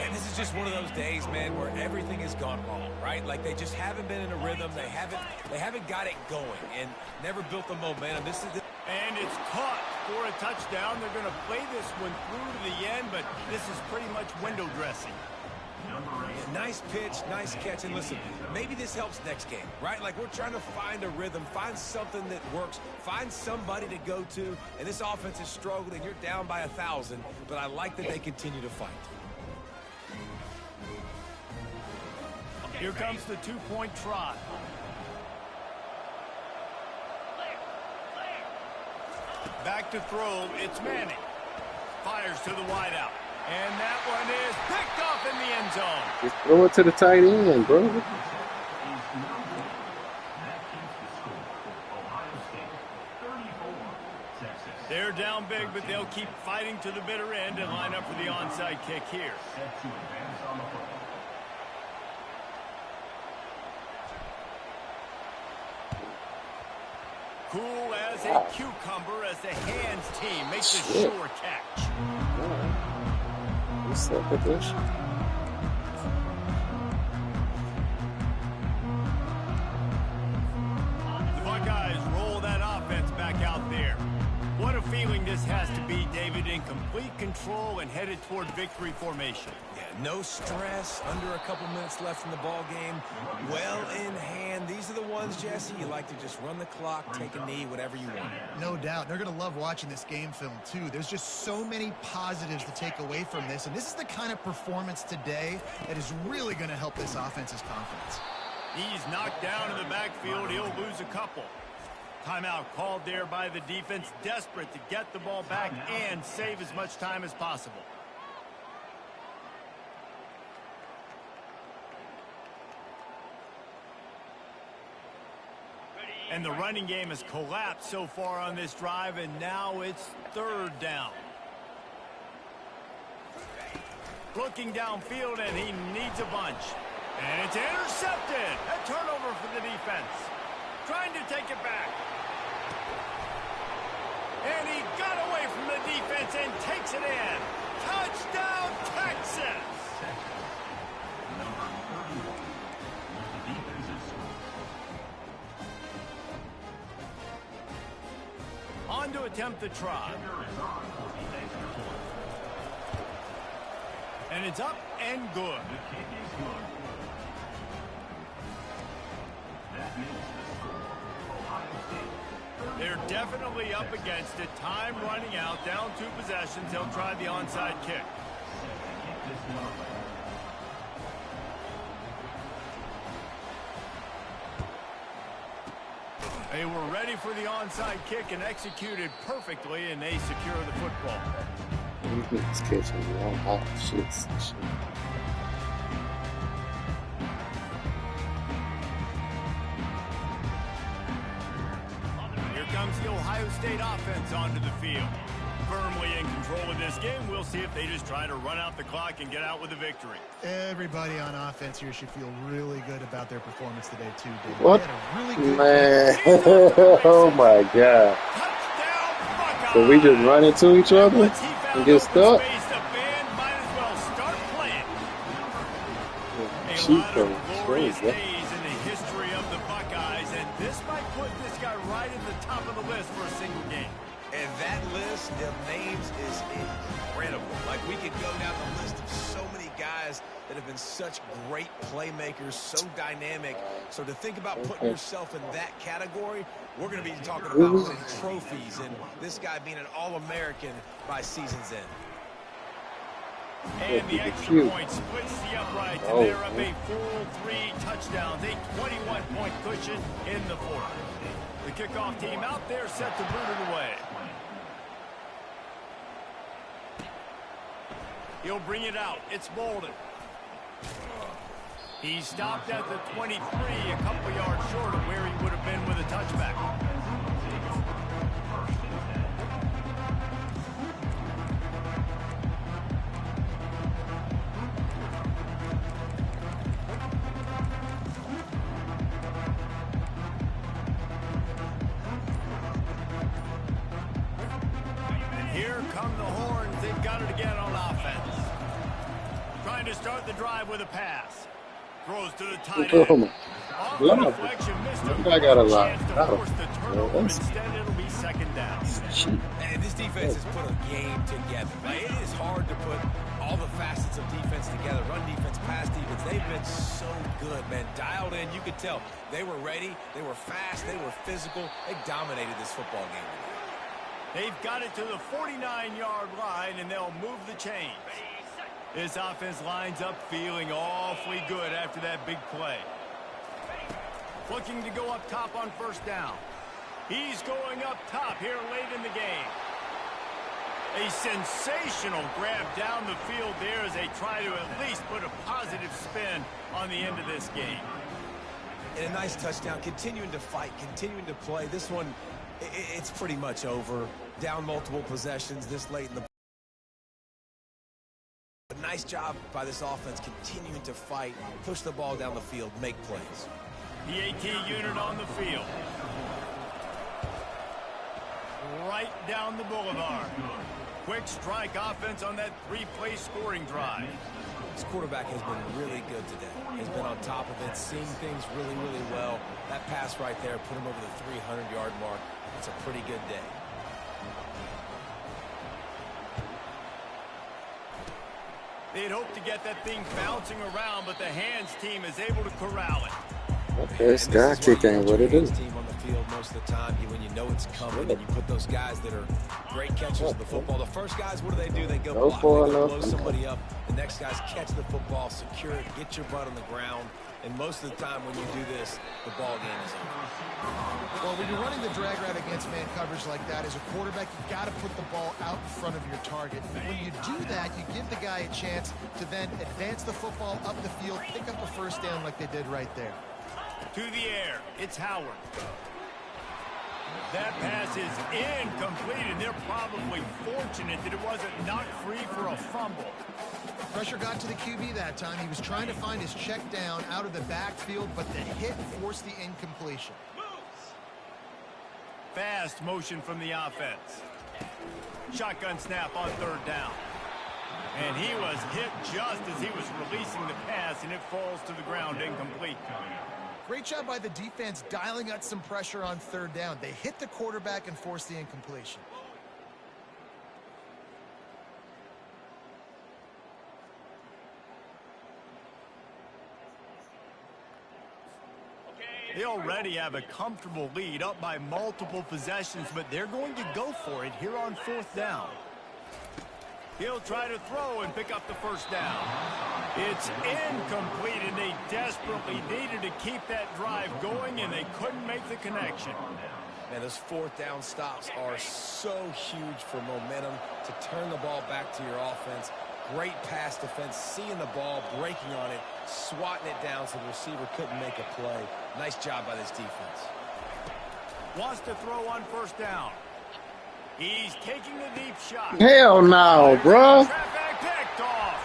And this is just one of those days, man, where everything has gone wrong, right? Like they just haven't been in a rhythm. They haven't got it going and never built the momentum. And it's caught for a touchdown. They're going to play this one through to the end, but this is pretty much window dressing. Yeah, nice pitch, nice catch. And listen, maybe this helps next game, right? Like we're trying to find a rhythm, find something that works, find somebody to go to. And this offense is struggling. You're down by 1,000, but I like that they continue to fight. Here comes the 2-point try. Back to throw, it's Manning. Fires to the wideout. And that one is picked off in the end zone. Just throw it to the tight end, bro. They're down big, but they'll keep fighting to the bitter end and line up for the onside kick here. Cool as a cucumber as the hands team makes a sure catch. What's up with this? The Buckeyes roll that offense back out there. What a feeling this has to be, David, in complete control and headed toward victory formation. Yeah, no stress, under a couple minutes left in the ball game, well in hand. These are the ones, Jesse, you like to just run the clock, take a knee, whatever you want. No doubt. They're going to love watching this game film, too. There's just so many positives to take away from this, and this is the kind of performance today that is really going to help this offense's confidence. He's knocked down in the backfield. He'll lose a couple. Timeout called there by the defense, desperate to get the ball back and save as much time as possible. And the running game has collapsed so far on this drive, and now it's 3rd down. Looking downfield, and he needs a bunch. And it's intercepted. A turnover for the defense. Trying to take it back. And he got away from the defense and takes it in. Touchdown, Texas! On to attempt the try. And it's up and good. They're definitely up against it. Time running out. Down 2 possessions. They'll try the onside kick. Disqualified. They were ready for the onside kick and executed perfectly, and they secure the football. This kitchen, man. Hot shit. Here comes the Ohio State offense onto the field. Firmly in control of this game. We'll see if they just try to run out the clock and get out with a victory. Everybody on offense here should feel really good about their performance today, too, Dave. What? They had a really good Man. Oh, my God. Touchdown, So we just run into each other and get stuck? Might as well start playing. A Cheap lot of codes. glorious Yeah. days in the history of the Buckeyes, and this might put this guy right in the top of the list for a single game. And that list of names is incredible. Like, we could go down the list of so many guys that have been such great playmakers, so dynamic. So to think about putting yourself in that category, we're going to be talking about winning trophies and this guy being an All-American by season's end. And the extra point splits the uprights, and they're up a full 3 touchdowns, a 21-point cushion in the fourth. The kickoff team out there set to boot it away. He'll bring it out. It's Bolden. He stopped at the 23, a couple yards short of where he would have been with a touchback. Here come the horns. They've got it again on offense. Trying to start the drive with a pass. Throws to the tight end. Oh, my Off God. the deflection, missed a I got a lot. chance to force the turnover. That's Instead, it'll be second down. cheap. And this defense has put a game together. Like, it is hard to put all the facets of defense together. Run defense, pass defense. They've been so good, man. Dialed in. You could tell they were ready. They were fast. They were physical. They dominated this football game. They've got it to the 49-yard line, and they'll move the chains. This offense lines up feeling awfully good after that big play. Looking to go up top on first down. He's going up top here late in the game. A sensational grab down the field there as they try to at least put a positive spin on the end of this game. And a nice touchdown, continuing to fight, continuing to play. This one, it's pretty much over. Down multiple possessions this late in the A nice job by this offense continuing to fight, push the ball down the field, make plays. The AT unit on the field. Right down the boulevard. Quick strike offense on that 3-play scoring drive. This quarterback has been really good today. Has been on top of it, seeing things really, really well. That pass right there put him over the 300-yard mark. It's a pretty good day. They'd hoped to get that thing bouncing around, but the hands team is able to corral it. This guy kick ain't what it is. Team on the field most of the time, when you know it's coming, and you put those guys that are great catchers of the football. The first guys, what do? They go block. They go blow somebody up. The next guys catch the football, secure it, get your butt on the ground. And most of the time when you do this, the ball game is over. Well, when you're running the drag route against man coverage like that, as a quarterback, you got to put the ball out in front of your target. When you do that, you give the guy a chance to then advance the football up the field, pick up a first down like they did right there. To the air, it's Howard. That pass is incomplete, and they're probably fortunate that it wasn't knocked free for a fumble. Pressure got to the QB that time. He was trying to find his check down out of the backfield, but the hit forced the incompletion. Fast motion from the offense. Shotgun snap on third down. And he was hit just as he was releasing the pass, and it falls to the ground incomplete. Great job by the defense dialing out some pressure on third down. They hit the quarterback and forced the incompletion. They already have a comfortable lead, up by multiple possessions, but they're going to go for it here on fourth down. He'll try to throw and pick up the first down. It's incomplete, and they desperately needed to keep that drive going, and they couldn't make the connection. Man, those fourth down stops are so huge for momentum to turn the ball back to your offense. Great pass defense, seeing the ball, breaking on it, swatting it down so the receiver couldn't make a play. Nice job by this defense. Wants to throw on first down. He's taking the deep shot. Hell no, bro. Traffic picked off.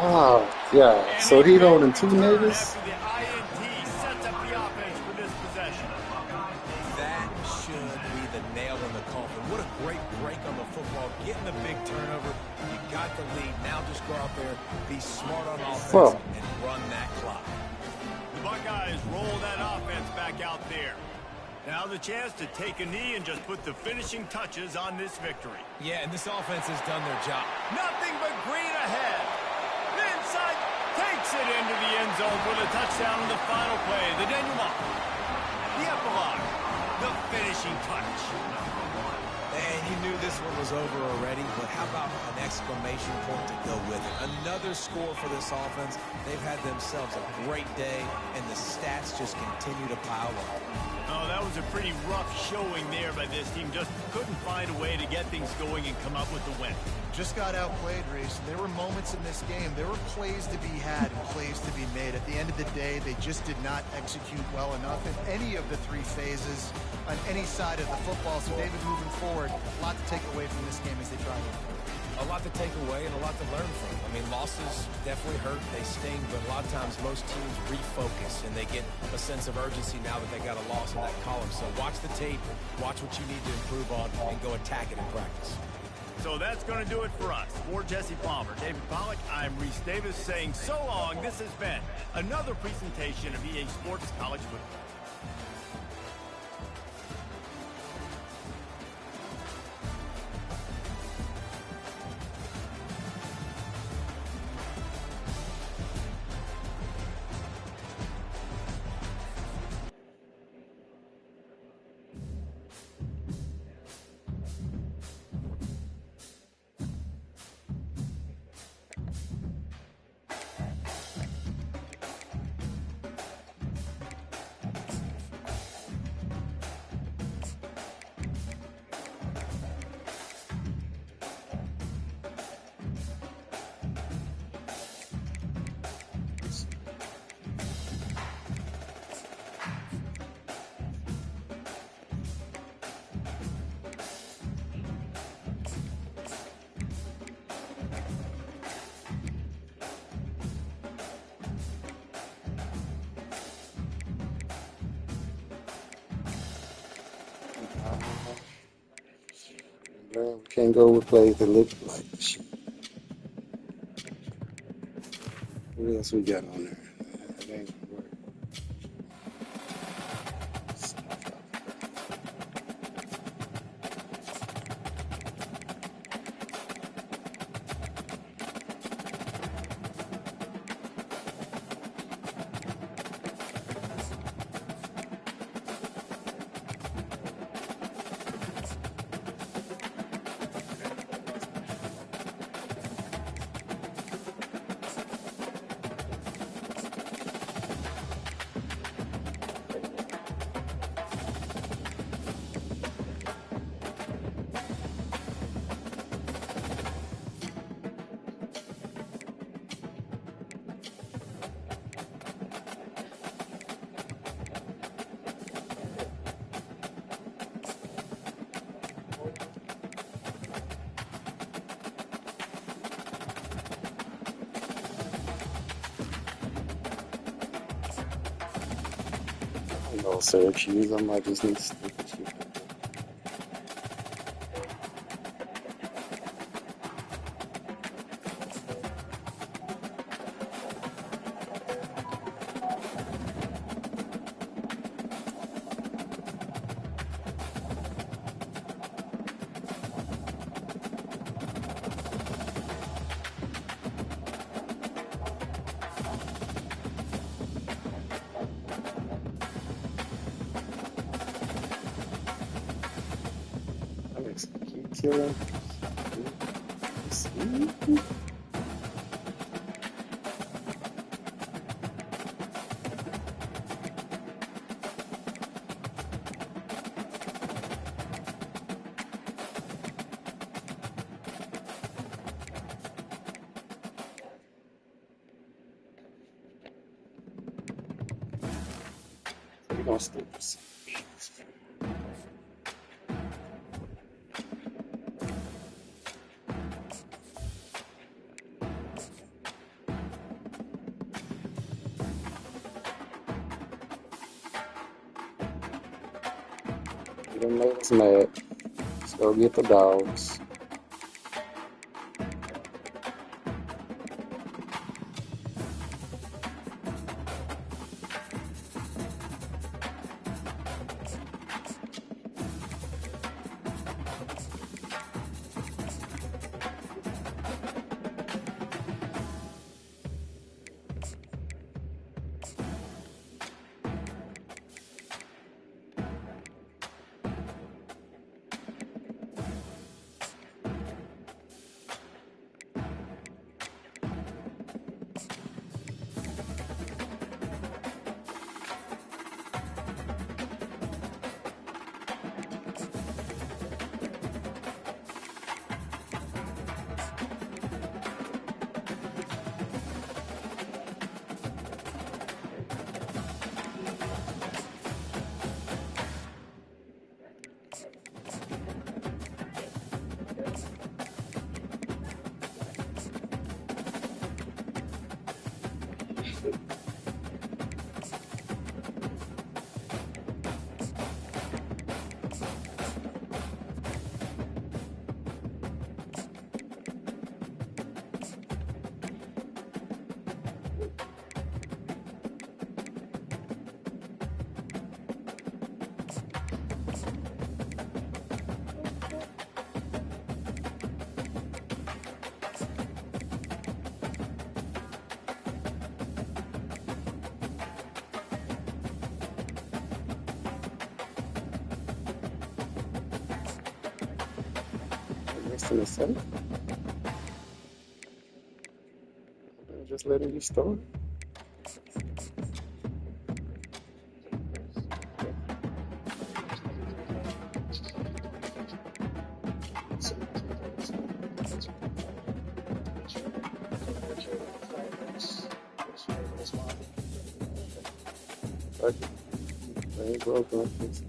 Oh, yeah. So he holding two niggas? After the INT sets up the offense for this possession. That should be the nail in the coffin. What a great break on the football. Getting the big turnover. You got the lead. Now just go out there, be smart on offense, and run that clock. The Buckeyes roll that offense back out there. Now the chance to take a knee and just put the finishing touches on this victory. Yeah, and this offense has done their job. Nothing but green ahead. Inside takes it into the end zone for the touchdown on the final play. The denouement. The epilogue. The finishing touch. And you knew this one was over already, but how about an exclamation point to go with it? Another score for this offense. They've had themselves a great day, and the stats just continue to pile up. Oh, that was a pretty rough showing there by this team. Just couldn't find a way to get things going and come up with the win. Just got outplayed, Reese. There were moments in this game. There were plays to be had and plays to be made. At the end of the day, they just did not execute well enough in any of the three phases on any side of the football. So, David, moving forward, a lot to take away from this game as they try to improve. A lot to take away and a lot to learn from. I mean, losses definitely hurt. They sting, but a lot of times most teams refocus and they get a sense of urgency now that they got a loss in that column. So watch the tape, watch what you need to improve on, and go attack it in practice. So that's going to do it for us. For Jesse Palmer, David Pollack, I'm Reese Davis saying so long. This has been another presentation of EA Sports College Football. We can't go with plays that look like shit. What else we got on there? It ain't gonna work. No Syracuse, I might just need to stick with you. Keep killing. We're gonna stick this. You done made us mad. Let's go get the dogs. Rest in the safe. Just letting you start. Okay. They ain't broken like this.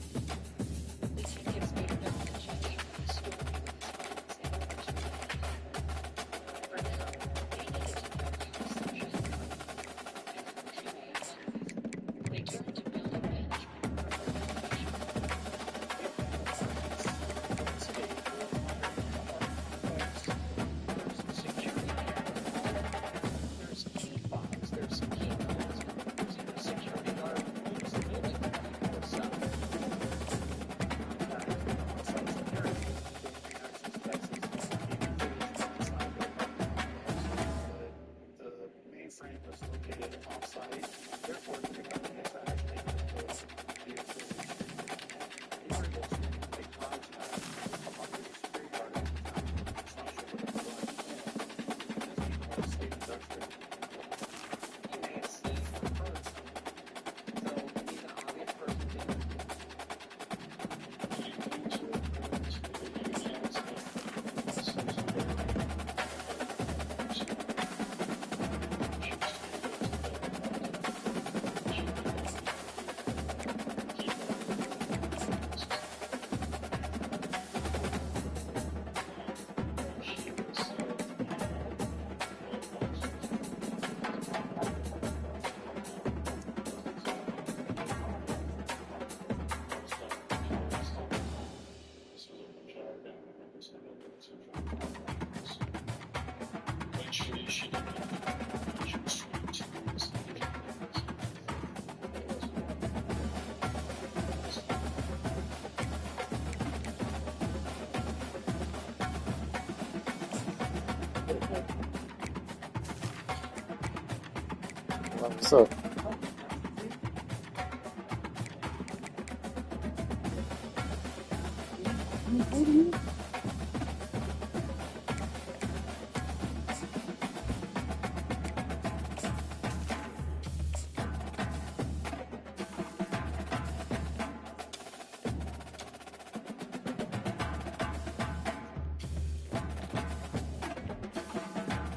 What's up?